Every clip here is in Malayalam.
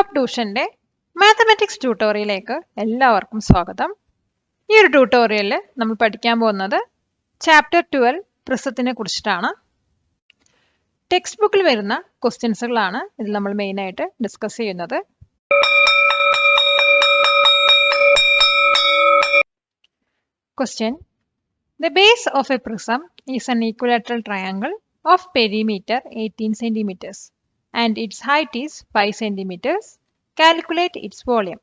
ടോപ്പ് ട്യൂഷന്റെ മാത്തമാറ്റിക്സ് ട്യൂട്ടോറിയലിലേക്ക് എല്ലാവർക്കും സ്വാഗതം. ഈ ഒരു ട്യൂട്ടോറിയലിൽ നമ്മൾ പഠിക്കാൻ പോകുന്നത് ചാപ്റ്റർ 12 പ്രിസത്തിനെ കുറിച്ചിട്ടാണ്. ടെക്സ്റ്റ് ബുക്കിൽ വരുന്ന ക്വസ്റ്റ്യൻസുകളാണ് ഇതിൽ നമ്മൾ മെയിനായിട്ട് ഡിസ്കസ് ചെയ്യുന്നത്. Question: The base of a prism is an equilateral triangle of perimeter 18 centimeters and its height is 5 centimeters. Calculate its volume.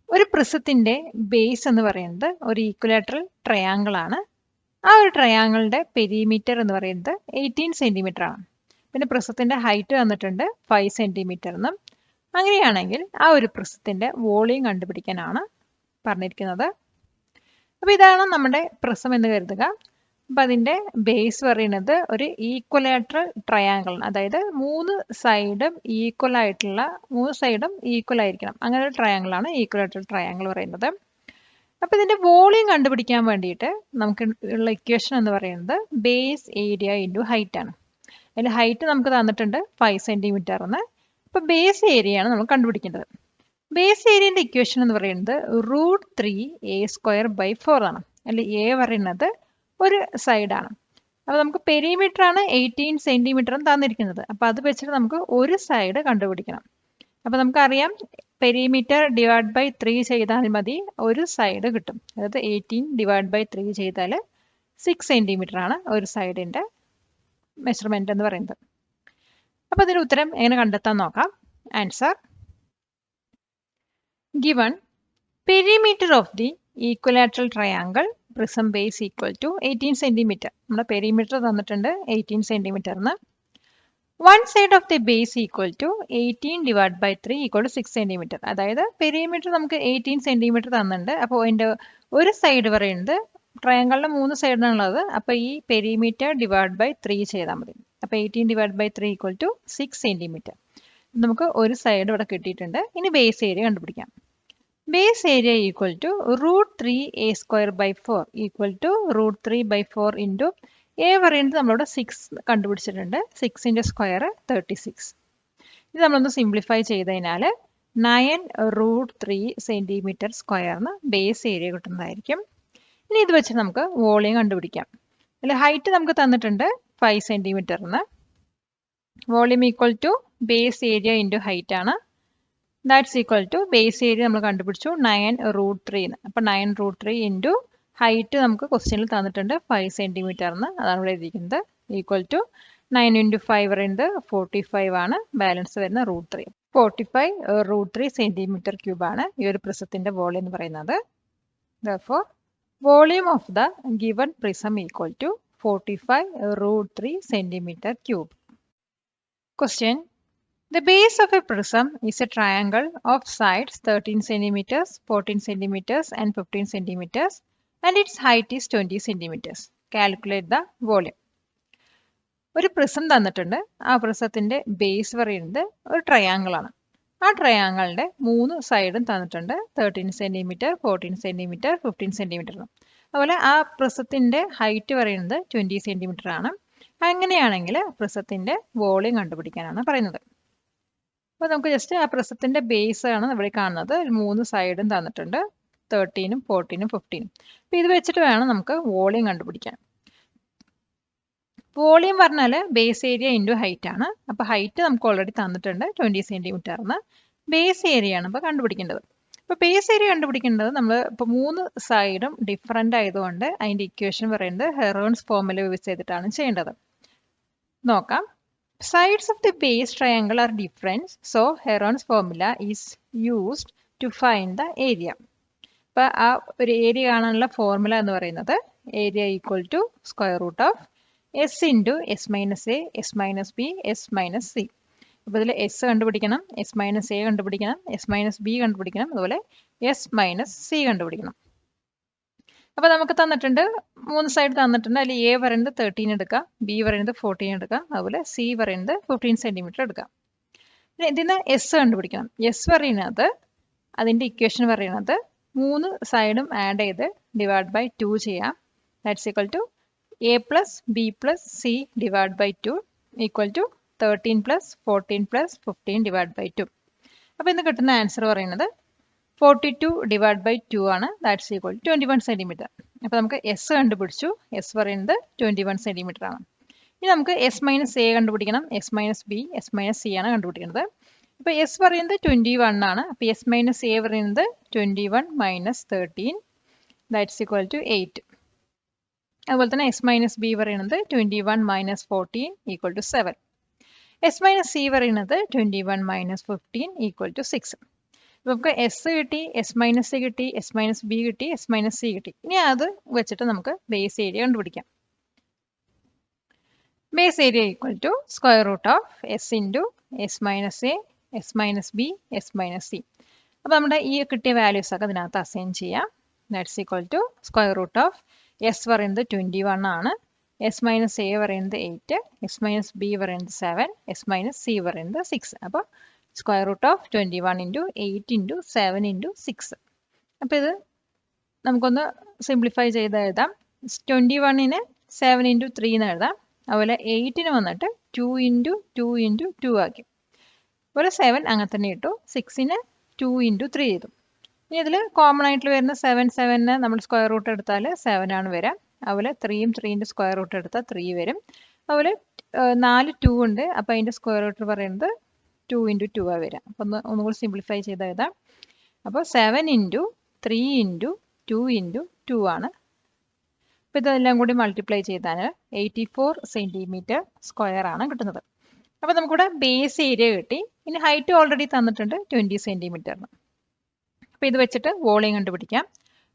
ഒരു പ്രിസത്തിന്റെ ബേസ് എന്ന് പറയുന്നത് ഒരു ഈക്വലാറ്ററൽ ട്രയാങ്കിൾ ആണ്. ആ ഒരു ട്രയാങ്കിളിന്റെ പെരിമീറ്റർ എന്ന് പറയുന്നത് 18 സെന്റിമീറ്റർ ആണ്. പിന്നെ പ്രിസത്തിന്റെ ഹൈറ്റ് വന്നിട്ടുണ്ട് 5 സെന്റിമീറ്റർ എന്നും. അങ്ങനെയാണെങ്കിൽ ആ ഒരു പ്രിസത്തിന്റെ വോളിയം കണ്ടുപിടിക്കാനാണ് പറഞ്ഞിരിക്കുന്നത്. അപ്പോൾ ഇതാണ് നമ്മുടെ പ്രിസം എന്ന് കരുതുക. അപ്പം അതിൻ്റെ ബേസ് പറയുന്നത് ഒരു ഈക്വലാറ്ററൽ ട്രയാങ്കിൾ, അതായത് മൂന്ന് സൈഡും ഈക്വൽ ആയിരിക്കണം, അങ്ങനെ ഒരു ട്രയാങ്കിളാണ് ഈക്വലാറ്ററൽ ട്രയാങ്കിൾ പറയുന്നത്. അപ്പോൾ ഇതിൻ്റെ വോളിയം കണ്ടുപിടിക്കാൻ വേണ്ടിയിട്ട് നമുക്ക് ഉള്ള ഇക്വേഷൻ എന്ന് പറയുന്നത് ബേസ് ഏരിയ ഇൻറ്റു ഹൈറ്റ് ആണ്. അതിൽ ഹൈറ്റ് നമുക്ക് തന്നിട്ടുണ്ട് 5 സെൻറ്റിമീറ്റർ എന്ന്. അപ്പോൾ ബേസ് ഏരിയയാണ് നമ്മൾ കണ്ടുപിടിക്കേണ്ടത്. ബേസ് ഏരിയൻ്റെ ഇക്വേഷൻ എന്ന് പറയുന്നത് √3a²/4 ആണ്. അല്ലെങ്കിൽ എ പറയുന്നത് ഒരു സൈഡാണ്. അപ്പോൾ നമുക്ക് പെരിമീറ്റർ ആണ് 18 സെൻറ്റിമീറ്റർ തന്നിരിക്കുന്നത്. അപ്പോൾ അത് വെച്ചിട്ട് നമുക്ക് ഒരു സൈഡ് കണ്ടുപിടിക്കണം. അപ്പോൾ നമുക്കറിയാം പെരിമീറ്റർ /3 ചെയ്താൽ മതി, ഒരു സൈഡ് കിട്ടും. അതായത് 18 / 3 ചെയ്താൽ 6 സെൻറ്റിമീറ്റർ ആണ് ഒരു സൈഡിൻ്റെ മെഷർമെൻറ്റ് എന്ന് പറയുന്നത്. അപ്പോൾ ഇതിന് ഉത്തരം എങ്ങനെ കണ്ടെത്താൻ നോക്കാം. Answer: given perimeter of the equilateral triangle prism base equal to 18 centimeter. നമ്മുടെ പെരിമീറ്റർ തന്നിട്ടുണ്ട് 18 സെന്റിമീറ്റർ എന്ന്. One side of the base equal to 18 / 3 equal to 6 centimetre. അതായത് പെരിമീറ്റർ നമുക്ക് 18 സെന്റിമീറ്റർ തന്നിട്ടുണ്ട്. അപ്പോൾ അതിൻ്റെ ഒരു സൈഡ് പറയുന്നത് ട്രയാങ്കിളിൻ്റെ 3 സൈഡാണുള്ളത്. അപ്പോൾ ഈ പെരിമീറ്റർ /3 ചെയ്താൽ മതി. അപ്പോൾ 18 / 3 ഈക്വൽ ടു 6 സെന്റിമീറ്റർ. നമുക്ക് ഒരു സൈഡ് ഇവിടെ കിട്ടിയിട്ടുണ്ട്. ഇനി ബേസ് ഏരിയ കണ്ടുപിടിക്കാം. Base area equal to √3a²/4 equal to √3/4 into A പറയുന്നത് നമ്മളിവിടെ 6 കണ്ടുപിടിച്ചിട്ടുണ്ട്. 6ൻ്റെ സ്ക്വയർ 36. ഇത് നമ്മളൊന്ന് സിംപ്ലിഫൈ ചെയ്ത് കഴിഞ്ഞാൽ 9√3 സെൻറ്റിമീറ്റർ സ്ക്വയറിന് ബേസ് ഏരിയ കിട്ടുന്നതായിരിക്കും. ഇനി ഇത് വെച്ച് നമുക്ക് വോളിയം കണ്ടുപിടിക്കാം. അതിൽ ഹൈറ്റ് നമുക്ക് തന്നിട്ടുണ്ട് 5 സെൻറ്റിമീറ്ററിന്. Volume equal to base area into height ആണ്. That's equal to base area നമ്മൾ കണ്ടുപിടിച്ചു 9√3 എന്ന്. അപ്പോൾ 9√3 ഇൻറ്റു ഹൈറ്റ് നമുക്ക് ക്വസ്റ്റ്യനിൽ തന്നിട്ടുണ്ട് 5 സെൻറ്റിമീറ്ററിന്. അതാണ് ഇവിടെ എഴുതിയിരിക്കുന്നത്. ഈക്വൽ ടു 9 × 5 പറയുന്നത് 45 ആണ്. ബാലൻസ് വരുന്ന √3. 45√3 സെൻറ്റിമീറ്റർ ക്യൂബാണ് ഈ ഒരു പ്രിസത്തിൻ്റെ വോളിയം എന്ന് പറയുന്നത്. Therefore, volume of the given prism equal to 45√3 centimeter cube. Question: The base of a prism is a triangle of sides 13 centimeters, 14 centimeters and 15 centimeters and its height is 20 centimeters. Calculate the volume. ഒരു പ്രിസം തന്നിട്ടുണ്ട്. ആ പ്രിസത്തിൻ്റെ ബേസ് പറയുന്നത് ഒരു ട്രയാങ്കിൾ ആണ്. ആ ട്രയാങ്കിളിൻ്റെ 3 സൈഡും തന്നിട്ടുണ്ട്. 13 സെൻറ്റിമീറ്റർ, 14 സെൻറ്റിമീറ്റർ, 15 സെൻറ്റിമീറ്റർ. അതുപോലെ ആ പ്രിസത്തിൻ്റെ ഹൈറ്റ് പറയുന്നത് 20 സെൻറ്റിമീറ്റർ ആണ്. അങ്ങനെയാണെങ്കിൽ പ്രിസത്തിൻ്റെ വോളിയം കണ്ടുപിടിക്കാനാണ് പറയുന്നത്. അപ്പോൾ നമുക്ക് ജസ്റ്റ് ആ പ്രിസത്തിൻ്റെ ബേസ് ആണ് ഇവിടെ കാണുന്നത്. 3 സൈഡും തന്നിട്ടുണ്ട്, 13, 14, 15. അപ്പോൾ ഇത് വെച്ചിട്ട് വേണം നമുക്ക് വോളിയം കണ്ടുപിടിക്കാൻ. വോളിയം പറഞ്ഞാൽ ബേസ് ഏരിയ ഇൻറ്റു ഹൈറ്റ് ആണ്. അപ്പോൾ ഹൈറ്റ് നമുക്ക് ഓൾറെഡി തന്നിട്ടുണ്ട് 20 സെൻറ്റിമീറ്ററിന്. ബേസ് ഏരിയ ആണ് ഇപ്പോൾ കണ്ടുപിടിക്കേണ്ടത്. ഇപ്പോൾ ബേസ് ഏരിയ കണ്ടുപിടിക്കേണ്ടത് നമ്മൾ ഇപ്പോൾ 3 സൈഡും ഡിഫറൻ്റ് ആയതുകൊണ്ട് അതിൻ്റെ ഇക്വേഷൻ പറയുന്നത് ഹെറോൺസ് ഫോർമുല യൂസ് ചെയ്തിട്ടാണ് ചെയ്യേണ്ടത്. നോക്കാം. Sides of the base triangle are different, so Heron's formula is used to find the area. അപ്പോൾ ആ ഒരു ഏരിയ കാണാനുള്ള ഫോർമുല എന്ന് പറയുന്നത് area equal to square root of s into s - a, s - b, s - c. അപ്പോൾ ഇതിൽ s കണ്ടുപിടിക്കണം, s - a കണ്ടുപിടിക്കണം, s - b കണ്ടുപിടിക്കണം, അതുപോലെ s - c കണ്ടുപിടിക്കണം. അപ്പോൾ നമുക്ക് തന്നിട്ടുണ്ട് 3 സൈഡ് തന്നിട്ടുണ്ട്. അതിൽ എ പറയുന്നത് 13 എടുക്കാം, ബി പറയുന്നത് 14 എടുക്കാം, അതുപോലെ സി പറയുന്നത് 15 സെൻറ്റിമീറ്റർ എടുക്കാം. പിന്നെ ഇതിന് എസ് കണ്ടുപിടിക്കണം. എസ് പറയുന്നത് അതിൻ്റെ ഇക്വേഷൻ പറയുന്നത് 3 സൈഡും ആഡ് ചെയ്ത് /2 ചെയ്യാം. That's equal to a + b + c /2 equal to 13 plus 14 plus 15 divide by 2. അപ്പോൾ ഇന്ന് കിട്ടുന്ന ആൻസർ പറയുന്നത് 42 ഡിവൈഡ് ബൈ 2 ആണ്. That's equal 21 centimetre. അപ്പോൾ നമുക്ക് എസ് കണ്ടുപിടിച്ചു. എസ് പറയുന്നത് 21 സെൻറ്റിമീറ്റർ ആണ്. ഇനി നമുക്ക് എസ് മൈനസ് എ കണ്ടുപിടിക്കണം. S minus B, S minus C ആണ് കണ്ടുപിടിക്കുന്നത്. അപ്പോൾ എസ് പറയുന്നത് 21 ആണ്. അപ്പോൾ എസ് മൈനസ് എ പറയുന്നത് 21 മൈനസ് 13 ദാറ്റ്സ് ഈക്വൽ ടു 8. അതുപോലെ തന്നെ എസ് മൈനസ് ബി പറയുന്നത് 21 minus 14 equal to 7. S minus C പറയുന്നത് 21 മൈനസ് 15 ഈക്വൽ ടു 6. നമുക്ക് എസ് കിട്ടി, എസ് മൈനസ് സി കിട്ടി, എസ് മൈനസ് ബി കിട്ടി, എസ് മൈനസ് സി കിട്ടി. ഇനി അത് വെച്ചിട്ട് നമുക്ക് ബേസ് ഏരിയ കണ്ടുപിടിക്കാം. Base area equal to square root of S into S minus A, S minus B, S minus C. അപ്പോൾ നമ്മുടെ ഈ കിട്ടിയ വാല്യൂസ് ഒക്കെ അതിനകത്ത് അസൈൻ ചെയ്യാം. That's equal to square root of S പറയുന്നത് 21 ആണ്, എസ് മൈനസ് എ പറയുന്നത് 8, എസ് മൈനസ് ബി പറയുന്നത് 7, എസ് മൈനസ് സി പറയുന്നത് 6. അപ്പോൾ square root of 21 into 8 into 7 into 6. അപ്പോൾ ഇത് നമുക്കൊന്ന് സിംപ്ലിഫൈ ചെയ്ത് എഴുതാം. 21-നെ 7 ഇൻറ്റു 3 എന്ന് എഴുതാം. അതുപോലെ 8-ന് വന്നിട്ട് 2 ഇൻറ്റു 2 ഇൻറ്റു 2 ആക്കി. അതുപോലെ 7 അങ്ങനെ തന്നെ ഇട്ടു. 6-ന് 2 ഇൻറ്റു 3 ചെയ്തു. ഇനി ഇതിൽ കോമൺ ആയിട്ട് വരുന്ന 7-നെ നമ്മൾ സ്ക്വയർ റൂട്ട് എടുത്താൽ 7 ആണ് വരാം. അതുപോലെ 3-യും 3-ൻ്റെ സ്ക്വയർ റൂട്ട് എടുത്താൽ 3 വരും. അതുപോലെ 4 2 ഉണ്ട്. അപ്പോൾ അതിൻ്റെ സ്ക്വയർ റൂട്ട് പറയുന്നത് 2 ഇൻറ്റു 2 ആ വരാം. അപ്പോൾ ഒന്നുകൂടി സിംപ്ലിഫൈ ചെയ്ത് എഴുതാം. അപ്പോൾ 7 ഇൻറ്റു 3 ഇൻറ്റു 2 ഇൻറ്റു 2 ആണ്. അപ്പോൾ ഇതെല്ലാം കൂടി മൾട്ടിപ്ലൈ ചെയ്താൽ 84 സെൻറ്റിമീറ്റർ സ്ക്വയർ ആണ് കിട്ടുന്നത്. അപ്പോൾ നമുക്കിവിടെ ബേസ് ഏരിയ കിട്ടി. ഇനി ഹൈറ്റ് ഓൾറെഡി തന്നിട്ടുണ്ട് 20 സെൻറ്റിമീറ്ററിന്. അപ്പോൾ ഇത് വെച്ചിട്ട് വോളിയം കണ്ടുപിടിക്കാം.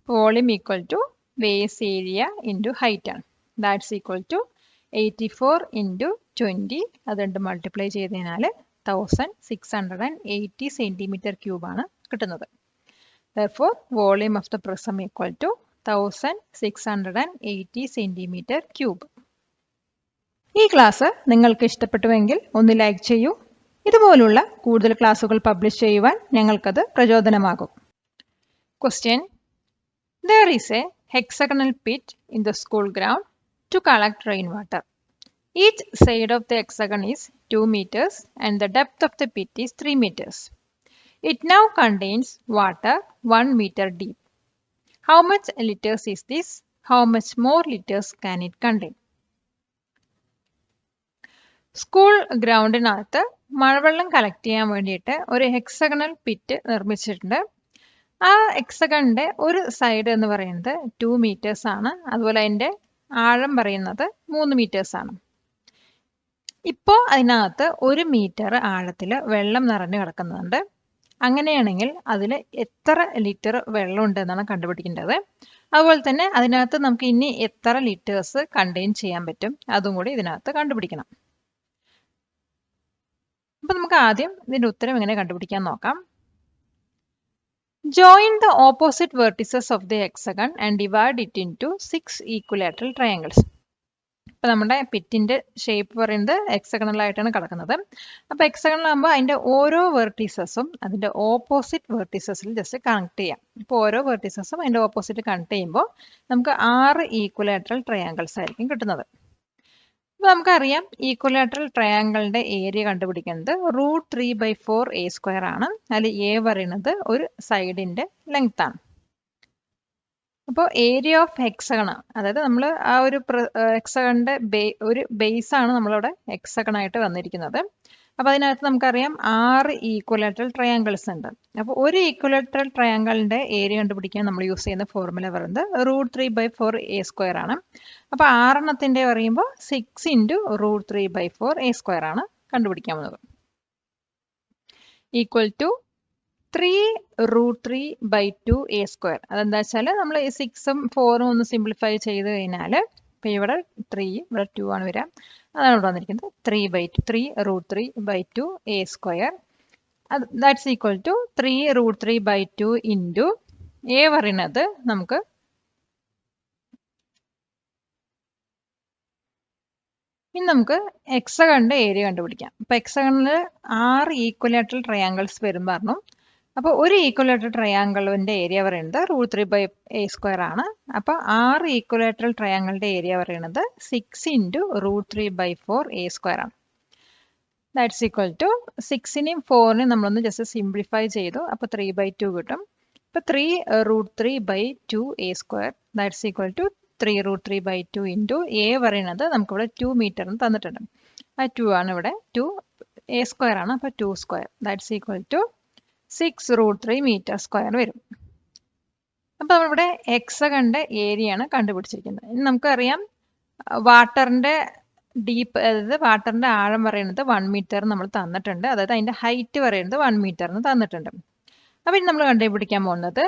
Volume equal to base area into height ആണ്. That's equal to 84 into 20. അതുകൊണ്ട് മൾട്ടിപ്ലൈ ചെയ്ത് കഴിഞ്ഞാൽ 1680 സെൻറ്റിമീറ്റർ ക്യൂബ് ആണ് കിട്ടുന്നത്. Therefore, volume of the prism equal to 1680 centimetre cube. ഈ ക്ലാസ് നിങ്ങൾക്ക് ഇഷ്ടപ്പെട്ടുവെങ്കിൽ ഒന്ന് ലൈക്ക് ചെയ്യൂ. ഇതുപോലുള്ള കൂടുതൽ ക്ലാസുകൾ പബ്ലിഷ് ചെയ്യുവാൻ ഞങ്ങൾക്കത് പ്രചോദനമാകും. Question. There is a hexagonal pit in the school ground to collect rainwater. Each side of the hexagon is 2 meters and the depth of the pit is 3 meters. It now contains water 1 meter deep. How much liters is this? How much more liters can it contain? School ഗ്രൗണ്ടിനകത്ത് മഴവെള്ളം കളക്ട് ചെയ്യാൻ വേണ്ടിയിട്ട് ഒരു ഹെക്സഗണൽ പിറ്റ് നിർമ്മിച്ചിട്ടുണ്ട്. ആ ഹെക്സഗണിൻ്റെ ഒരു സൈഡ് എന്ന് പറയുന്നത് 2 meters ആണ്. അതുപോലെ അതിൻ്റെ ആഴം പറയുന്നത് 3 meters ആണ്. ഇപ്പോൾ അതിനകത്ത് 1 meter ആഴത്തിൽ വെള്ളം നിറഞ്ഞു കിടക്കുന്നുണ്ട്. അങ്ങനെയാണെങ്കിൽ അതിൽ എത്ര ലിറ്റർ വെള്ളം ഉണ്ടെന്നാണ് കണ്ടുപിടിക്കേണ്ടത്. അതുപോലെ തന്നെ അതിനകത്ത് നമുക്ക് ഇനി എത്ര ലിറ്റേഴ്സ് കണ്ടെയ്ൻ ചെയ്യാൻ പറ്റും അതും കൂടി ഇതിനകത്ത് കണ്ടുപിടിക്കണം. അപ്പം നമുക്ക് ആദ്യം ഇതിൻ്റെ ഉത്തരം എങ്ങനെ കണ്ടുപിടിക്കാൻ നോക്കാം. Join the opposite vertices of the hexagon and divide it into 6 equilateral triangles. അപ്പോൾ നമ്മുടെ പിറ്റിൻ്റെ ഷേപ്പ് പറയുന്നത് ഹെക്സഗണൽ ആയിട്ടാണ് കിടക്കുന്നത്. അപ്പോൾ ഹെക്സഗണൽ ആകുമ്പോൾ അതിൻ്റെ ഓരോ വെർട്ടീസസും അതിൻ്റെ ഓപ്പോസിറ്റ് വെർട്ടീസസിൽ ജസ്റ്റ് കണക്ട് ചെയ്യാം. ഇപ്പോൾ ഓരോ വെർട്ടീസസും അതിൻ്റെ ഓപ്പോസിറ്റ് കണക്ട് ചെയ്യുമ്പോൾ നമുക്ക് 6 ഈക്വലാറ്ററൽ ട്രയാങ്കിൾസ് ആയിരിക്കും കിട്ടുന്നത്. അപ്പോൾ നമുക്കറിയാം ഈക്വലാറ്ററൽ ട്രയാങ്കിളിൻ്റെ ഏരിയ കണ്ടുപിടിക്കുന്നത് √3/4a² ആണ്. അതിൽ എ പറയുന്നത് ഒരു സൈഡിൻ്റെ ലെങ്ത് ആണ്. അപ്പോൾ ഏരിയ ഓഫ് ഹെക്സഗൺ, അതായത് നമ്മൾ ആ ഒരു ഹെക്സഗണിൻ്റെ ഒരു ബേസ് ആണ് നമ്മളിവിടെ ഹെക്സഗൺ ആയിട്ട് വന്നിരിക്കുന്നത്. അപ്പോൾ അതിനകത്ത് നമുക്കറിയാം 6 ഈക്വലാറ്ററൽ ട്രയാങ്കിൾസ് ഉണ്ട്. അപ്പോൾ ഒരു ഈക്വലാറ്ററൽ ട്രയാങ്കിളിൻ്റെ ഏരിയ കണ്ടുപിടിക്കാൻ നമ്മൾ യൂസ് ചെയ്യുന്ന ഫോർമുല പറയുന്നത് √3/4a² ആണ്. അപ്പോൾ 6 പറയുമ്പോൾ 6 × √3/4a² ആണ് കണ്ടുപിടിക്കാൻ പോകുന്നത്. Equal to 3√3/2a². അതെന്താ വെച്ചാൽ നമ്മൾ 6ഉം 4ഉം ഒന്ന് സിംപ്ലിഫൈ ചെയ്ത് കഴിഞ്ഞാൽ ഇപ്പോൾ ഇവിടെ 3 ഇവിടെ 2 ആണ് വരിക. അതാണ് ഇവിടെ വന്നിരിക്കുന്നത് 3/2 that's equal to 3√3/2 into A പറയുന്നത് നമുക്ക് ഇനി നമുക്ക് ഹെക്സഗണിൻ്റെ ഏരിയ കണ്ടുപിടിക്കാം. അപ്പോൾ ഹെക്സഗണിൽ 6 ഈക്വലാറ്ററൽ ട്രയാങ്കിൾസ് വരും പറഞ്ഞു. അപ്പോൾ ഒരു ഈക്വലാറ്ററൽ ട്രയാങ്കിളിൻ്റെ ഏരിയ പറയുന്നത് √3/a² ആണ്. അപ്പോൾ 6 ഈക്വലാറ്ററൽ ട്രയാങ്കിളിൻ്റെ ഏരിയ പറയുന്നത് 6 × √3/4a² ആണ്. ദാറ്റ്സ് ഈക്വൽ ടു 6നെയും 4നെയും നമ്മളൊന്ന് ജസ്റ്റ് സിംപ്ലിഫൈ ചെയ്തു. അപ്പോൾ 3/2 കിട്ടും. അപ്പോൾ 3√3/2 a². That's equal to 3√3/2 into A പറയുന്നത് നമുക്കിവിടെ 2 മീറ്ററിന് തന്നിട്ടുണ്ട്. ആ 2 ആണ് ഇവിടെ 2 a² ആണ്. അപ്പോൾ 2². ദാറ്റ്സ് ഈക്വൽ ടു 6√3 മീറ്റർ² വരും. അപ്പോൾ നമ്മളിവിടെ ഹെക്സഗണിന്റെ ഏരിയ ആണ് കണ്ടുപിടിച്ചിരിക്കുന്നത്. ഇനി നമുക്കറിയാം വാട്ടറിന്റെ ഡീപ്പ്, അതായത് വാട്ടറിന്റെ ആഴം പറയുന്നത് 1 മീറ്റർ നമ്മൾ തന്നിട്ടുണ്ട്. അതായത് അതിന്റെ ഹൈറ്റ് പറയുന്നത് 1 മീറ്ററിന് തന്നിട്ടുണ്ട്. അപ്പോൾ ഇനി നമ്മൾ കണ്ടുപിടിക്കാൻ പോകുന്നത്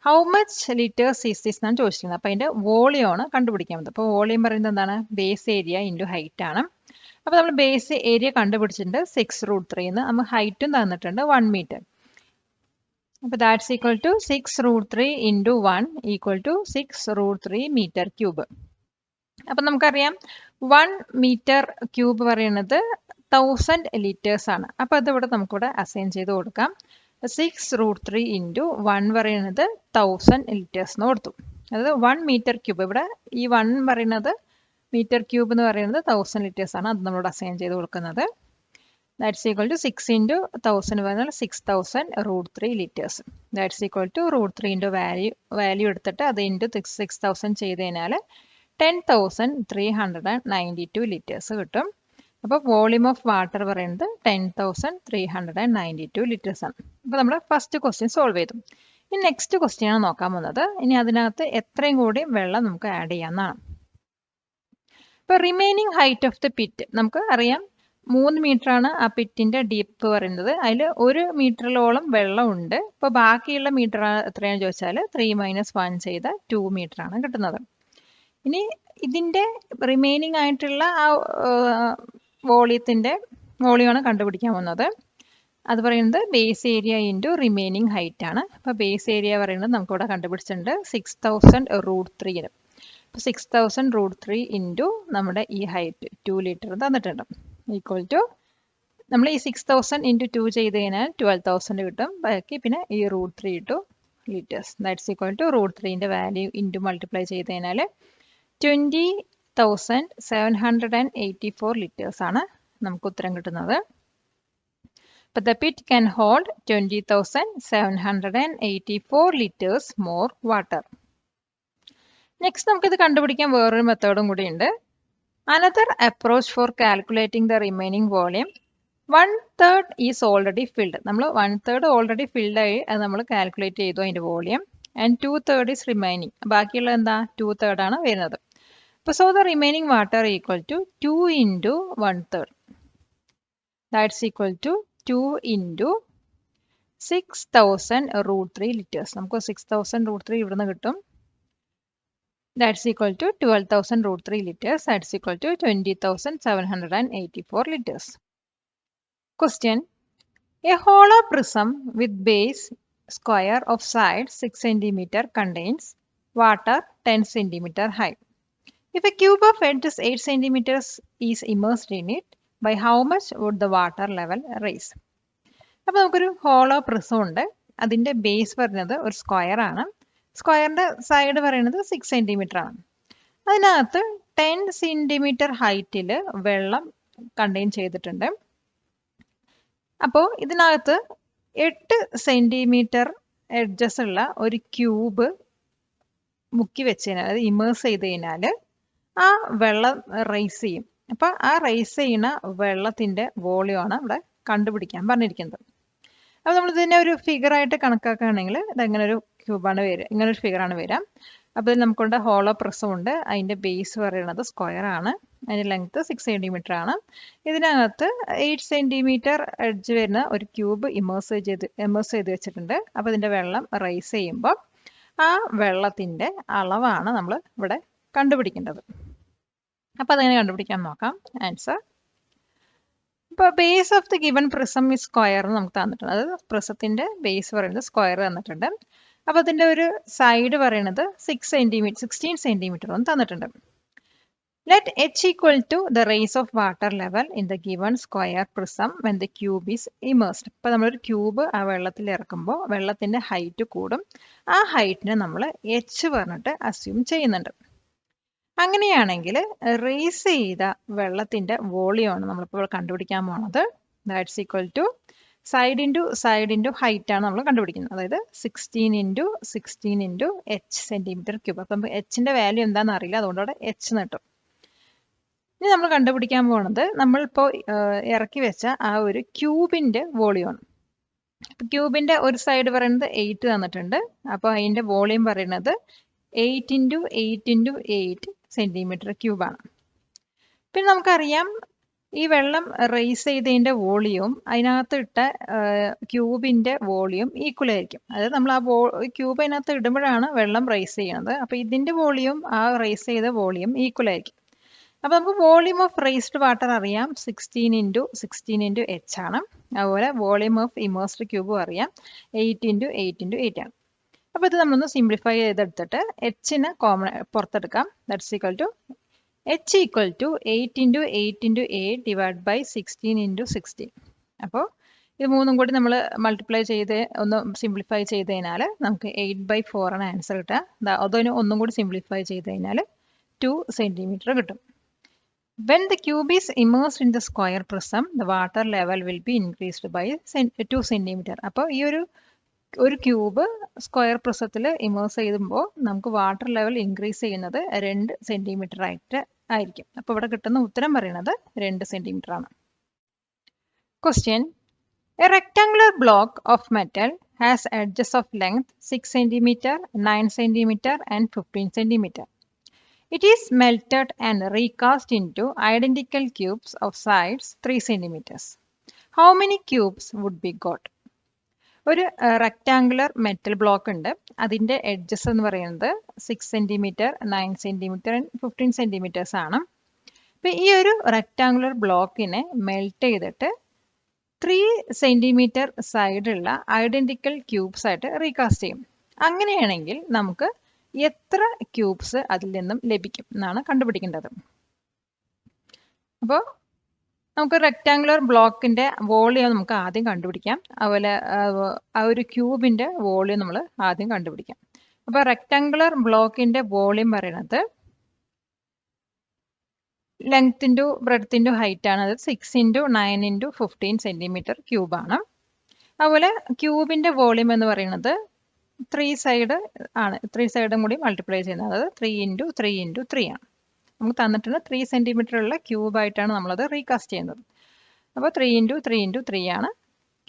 how much litres is this എന്നാണ് ചോദിച്ചിരിക്കുന്നത്. അപ്പോൾ അതിന്റെ വോളിയം ആണ് കണ്ടുപിടിക്കാൻ പോകുന്നത്. അപ്പോൾ വോളിയം പറയുന്നത് എന്താണ്? ബേസ് ഏരിയ ഇൻറ്റു ഹൈറ്റ് ആണ്. അപ്പോൾ നമ്മൾ ബേസ് ഏരിയ കണ്ടുപിടിച്ചിട്ടുണ്ട് 6√3 എന്ന്. നമുക്ക് ഹൈറ്റും തന്നിട്ടുണ്ട് 1 മീറ്റർ. അപ്പോൾ that's equal to 6√3 into 1 equal to 6√3 metre cube. അപ്പം നമുക്കറിയാം 1 മീറ്റർ ക്യൂബ് പറയുന്നത് 1000 ലിറ്റേഴ്സ് ആണ്. അപ്പോൾ അതിവിടെ നമുക്കിവിടെ അസൈൻ ചെയ്ത് കൊടുക്കാം. 6√3 ഇൻറ്റു 1 പറയുന്നത് 1000 ലിറ്റേഴ്സ് എന്ന് കൊടുത്തു. അതായത് 1 മീറ്റർ ക്യൂബ്, ഇവിടെ ഈ 1 പറയുന്നത് മീറ്റർ ക്യൂബ് എന്ന് പറയുന്നത് 1000 ലിറ്റേഴ്സ് ആണ്. അത് നമ്മളിവിടെ അസൈൻ ചെയ്ത് കൊടുക്കുന്നത്. ദാറ്റ്സ് ഈക്വൽ ടു 6 ഇൻറ്റു 1000 പറഞ്ഞാൽ 6000√3 litres. That's equal to √3 into value എടുത്തിട്ട് അത് ഇൻറ്റു 6000 ചെയ്ത് കഴിഞ്ഞാൽ 10,392 ലിറ്റേഴ്സ് കിട്ടും. അപ്പോൾ വോളിയം ഓഫ് വാട്ടർ പറയുന്നത് 10,392 ലിറ്റേഴ്സ് ആണ്. അപ്പോൾ നമ്മൾ ഫസ്റ്റ് ക്വസ്റ്റ്യൻ സോൾവ് ചെയ്തു. ഇനി നെക്സ്റ്റ് ക്വസ്റ്റ്യൻ ആണ് നോക്കാൻ പോകുന്നത്. ഇനി അതിനകത്ത് എത്രയും കൂടി വെള്ളം നമുക്ക് ആഡ് ചെയ്യാവുന്നതാണ്. ഇപ്പോൾ remaining height of the pit നമുക്ക് അറിയാം 3 മീറ്റർ ആണ് ആ പിറ്റിന്റെ ഡീപ്പ് പറയുന്നത്. അതിൽ 1 മീറ്ററിലോളം വെള്ളം ഉണ്ട്. ഇപ്പോൾ ബാക്കിയുള്ള മീറ്റർ എത്രയാണെന്ന് ചോദിച്ചാൽ 3 - 1 ചെയ്ത 2 മീറ്റർ ആണ് കിട്ടുന്നത്. ഇനി ഇതിന്റെ റിമൈനിങ് ആയിട്ടുള്ള ആ വോളിയമാണ് കണ്ടുപിടിക്കാൻ പോകുന്നത്. അത് പറയുന്നത് base area into remaining height ആണ്. അപ്പോൾ ബേസ് ഏരിയ പറയുന്നത് നമുക്കിവിടെ കണ്ടുപിടിച്ചിട്ടുണ്ട് 6000√3. അപ്പോൾ 6000√3 ഇൻറ്റു നമ്മുടെ ഈ ഹൈറ്റ് 2 ലിറ്റർ തന്നിട്ടുണ്ട്. ഈക്വൽ ടു നമ്മൾ ഈ 6000 ഇൻറ്റു 2 ചെയ്ത് കഴിഞ്ഞാൽ 12,000 കിട്ടും. ബാക്കി പിന്നെ ഈ √3 ഇട്ടു ലിറ്റേഴ്സ്. ദാറ്റ്സ് ഈക്വൽ ടു √3ന്റെ വാല്യൂ ഇൻറ്റു മൾട്ടിപ്ലൈ ചെയ്ത് കഴിഞ്ഞാൽ 20,784 ലിറ്റേഴ്സ് ആണ് നമുക്ക് ഉത്തരം കിട്ടുന്നത്. അപ്പോൾ the pit can hold 20,784 litres more water. Next നമുക്കിത് കണ്ടുപിടിക്കാൻ വേറൊരു മെത്തേഡും കൂടി ഉണ്ട്. Another approach for calculating the remaining volume 1/3 is already filled. നമ്മൾ 1/3 ഓൾറെഡി ഫിൽഡ് ആയി അത് നമ്മൾ കാൽക്കുലേറ്റ് ചെയ്തു അതിൻ്റെ വോളിയം. And 2/3 is remaining. ബാക്കിയുള്ള എന്താ 2/3 ആണ് വരുന്നത്. അപ്പോൾ so the remaining water equal to 2 into 1/3. That's equal to 2 into 6000√3 litres. നമുക്ക് 6000√3 ഇവിടുന്ന് കിട്ടും. That's equal to 12,000√3 liters. That's equal to 20,784 liters. Question. A hollow prism with base square of side 6 cm contains water 10 cm high. If a cube of edge is 8 cm is immersed in it, by how much would the water level rise? അപ്പോൾ നമുക്കൊരു ഹോളോ പ്രിസം ഉണ്ട്. അതിൻ്റെ ബേസ് പറയുന്നത് ഒരു സ്ക്വയർ ആണ്. സ്ക്വയറിന്റെ സൈഡ് പറയുന്നത് 6 സെന്റിമീറ്റർ ആണ്. അതിനകത്ത് 10 സെന്റിമീറ്റർ ഹൈറ്റിൽ വെള്ളം കണ്ടെയ്ൻ ചെയ്തിട്ടുണ്ട്. അപ്പോൾ ഇതിനകത്ത് 8 സെന്റിമീറ്റർ എഡ്ജസ് ഉള്ള ഒരു ക്യൂബ് മുക്കി വെച്ച് കഴിഞ്ഞാൽ, അത് ഇമേഴ്സ് ചെയ്ത് കഴിഞ്ഞാൽ ആ വെള്ളം റൈസ് ചെയ്യും. അപ്പോൾ ആ റൈസ് ചെയ്യുന്ന വെള്ളത്തിന്റെ വോളിയം ആണ് ഇവിടെ കണ്ടുപിടിക്കാൻ പറഞ്ഞിരിക്കുന്നത്. അപ്പോൾ നമ്മൾ ഇതിനെ ഒരു ഫിഗറായിട്ട് കണക്കാക്കുകയാണെങ്കിൽ ഇതെങ്ങനെ ഒരു ക്യൂബാണ് വരിക, ഇങ്ങനെ ഒരു ഫിഗറാണ് വരിക. അപ്പോൾ ഇതിൽ നമുക്കുണ്ട് ഹോളോ പ്രിസം ഉണ്ട്. അതിൻ്റെ ബേസ് പറയുന്നത് സ്ക്വയർ ആണ്. അതിൻ്റെ ലെങ്ത് 6 സെന്റിമീറ്റർ ആണ്. ഇതിനകത്ത് 8 സെന്റിമീറ്റർ എഡ്ജ് വരുന്ന ഒരു ക്യൂബ് ഇമേഴ്സ് ചെയ്ത് വെച്ചിട്ടുണ്ട്. അപ്പോൾ ഇതിൻ്റെ വെള്ളം റൈസ് ചെയ്യുമ്പോൾ ആ വെള്ളത്തിൻ്റെ അളവാണ് നമ്മൾ ഇവിടെ കണ്ടുപിടിക്കേണ്ടത്. അപ്പോൾ അതെങ്ങനെ കണ്ടുപിടിക്കാൻ നോക്കാം. ആൻസർ. ഇപ്പോൾ base of the given prism ഈ സ്ക്വയർ നമുക്ക് തന്നിട്ടുണ്ട്. അതായത് പ്രിസത്തിൻ്റെ ബേസ് പറയുന്നത് സ്ക്വയർ തന്നിട്ടുണ്ട്. അപ്പോൾ അതിൻ്റെ ഒരു സൈഡ് പറയുന്നത് 16 സെന്റിമീറ്റർ എന്ന് തന്നിട്ടുണ്ട്. Let h equal to the rise of water level in the given square prism when the cube is immersed. ഇപ്പോൾ നമ്മളൊരു ക്യൂബ് ആ വെള്ളത്തിൽ ഇറക്കുമ്പോൾ വെള്ളത്തിൻ്റെ ഹൈറ്റ് കൂടും. ആ ഹൈറ്റിനെ നമ്മൾ h പറഞ്ഞിട്ട് അസ്യൂം ചെയ്യുന്നുണ്ട്. അങ്ങനെയാണെങ്കിൽ റേസ് ചെയ്ത വെള്ളത്തിൻ്റെ വോളിയമാണ് നമ്മളിപ്പോൾ കണ്ടുപിടിക്കാൻ പോണത്. That's equal to side into height ആണ് നമ്മൾ കണ്ടുപിടിക്കുന്നത്. അതായത് 16 ഇൻറ്റു എച്ച് സെൻറ്റിമീറ്റർ ക്യൂബ്. അപ്പം നമുക്ക് എച്ചിൻ്റെ വാല്യൂ എന്താണെന്ന് അറിയില്ല, അതുകൊണ്ട് അവിടെ എച്ച് കിട്ടും. ഇനി നമ്മൾ കണ്ടുപിടിക്കാൻ പോകുന്നത് നമ്മളിപ്പോൾ ഇറക്കി വെച്ച ആ ഒരു ക്യൂബിൻ്റെ വോളിയമാണ്. ക്യൂബിൻ്റെ ഒരു സൈഡ് പറയുന്നത് 8 തന്നിട്ടുണ്ട്. അപ്പോൾ അതിൻ്റെ വോളിയം പറയുന്നത് 8 ഇൻറ്റു 8 സെൻറ്റിമീറ്റർ ക്യൂബാണ്. പിന്നെ നമുക്കറിയാം ഈ വെള്ളം റേസ് ചെയ്തതിൻ്റെ വോളിയവും അതിനകത്ത് ഇട്ട ക്യൂബിൻ്റെ വോളിയം ഈക്വൽ ആയിരിക്കും. അതായത് നമ്മൾ ആ ക്യൂബ് അതിനകത്ത് ഇടുമ്പോഴാണ് വെള്ളം റേസ് ചെയ്യുന്നത്. അപ്പോൾ ഇതിൻ്റെ വോളിയം ആ റേസ് ചെയ്ത വോളിയം ഈക്വൽ ആയിരിക്കും. അപ്പോൾ നമുക്ക് വോളിയം ഓഫ് റേസ്ഡ് വാട്ടർ അറിയാം 16 ഇൻറ്റു എച്ച് ആണ്. അതുപോലെ വോളിയം ഓഫ് ഇമേഴ്സ്ഡ് ക്യൂബും അറിയാം 8 ഇൻറ്റു 8 ആണ്. അപ്പോൾ ഇത് നമ്മളൊന്ന് സിംപ്ലിഫൈ ചെയ്തെടുത്തിട്ട് എച്ചിനെ കോമൺ പുറത്തെടുക്കാം. That's equal to H equal to 8 into 8 divide by 16 into 16. അപ്പോൾ ഇത് മൂന്നും കൂടി നമ്മൾ മൾട്ടിപ്ലൈ ചെയ്ത് ഒന്ന് സിംപ്ലിഫൈ ചെയ്ത് കഴിഞ്ഞാൽ നമുക്ക് 8/4 ആണ് ആൻസർ കിട്ടുക. അതിന് ഒന്നും കൂടി സിംപ്ലിഫൈ ചെയ്ത് കഴിഞ്ഞാൽ 2 സെൻറ്റിമീറ്റർ കിട്ടും. When the cube is immersed in the square prism, the water level will be increased by 2 centimeter. അപ്പോൾ ഈ ഒരു ക്യൂബ് സ്ക്വയർ പ്രിസത്തിൽ ഇമേഴ്സ് ചെയ്യുമ്പോൾ നമുക്ക് വാട്ടർ ലെവൽ ഇൻക്രീസ് ചെയ്യുന്നത് 2 സെൻറ്റിമീറ്റർ ആയിരിക്കും. അപ്പോൾ ഇവിടെ കിട്ടുന്ന ഉത്തരം പറയുന്നത് 2 സെൻറ്റിമീറ്റർ ആണ്. Question: A rectangular block of metal has edges of length 6 centimeter, 9 centimeter and 15 centimeter. It is melted and recast into identical cubes of sides 3 centimeters. How many cubes would be got? ഒരു റെക്റ്റാങ്കുലർ മെറ്റൽ ബ്ലോക്ക് ഉണ്ട്. അതിൻ്റെ എഡ്ജസ് എന്ന് പറയുന്നത് 6 സെൻറ്റിമീറ്റർ, 9 സെൻറ്റിമീറ്റർ ആൻഡ് 15 സെൻറ്റിമീറ്റേഴ്സ് ആണ്. അപ്പോൾ ഈ ഒരു റെക്റ്റാങ്കുലർ ബ്ലോക്കിനെ മെൽറ്റ് ചെയ്തിട്ട് 3 സെൻറ്റിമീറ്റർ സൈഡുള്ള ഐഡൻറ്റിക്കൽ ക്യൂബ്സ് ആയിട്ട് റീകാസ്റ്റ് ചെയ്യും. അങ്ങനെയാണെങ്കിൽ നമുക്ക് എത്ര ക്യൂബ്സ് അതിൽ നിന്നും ലഭിക്കും എന്നാണ് കണ്ടുപിടിക്കേണ്ടത്. അപ്പോൾ നമുക്ക് റെക്റ്റാങ്കുലർ ബ്ലോക്കിൻ്റെ വോളിയം നമുക്ക് ആദ്യം കണ്ടുപിടിക്കാം. അതുപോലെ ആ ഒരു ക്യൂബിൻ്റെ വോളിയം നമ്മൾ ആദ്യം കണ്ടുപിടിക്കാം. അപ്പോൾ റെക്റ്റാങ്കുലർ ബ്ലോക്കിൻ്റെ വോളിയം പറയുന്നത് length into breadth into height ആണ്. അത് 6 ഇൻറ്റു 9 ഇൻറ്റു 15 സെൻറ്റിമീറ്റർ ക്യൂബാണ്. അതുപോലെ ക്യൂബിൻ്റെ വോളിയം എന്ന് പറയുന്നത് 3 സൈഡ് ആണ്. 3 സൈഡും കൂടി മൾട്ടിപ്ലൈ ചെയ്യുന്നത്. അതായത് 3 ഇൻറ്റു 3 ഇൻറ്റു 3 ആണ്. നമുക്ക് തന്നിട്ടുണ്ട് 3 സെൻറ്റിമീറ്റർ ഉള്ള ക്യൂബായിട്ടാണ് നമ്മളത് റീകാസ്റ്റ് ചെയ്യുന്നത്. അപ്പോൾ 3 ഇൻറ്റു 3 ഇൻറ്റു 3 ആണ്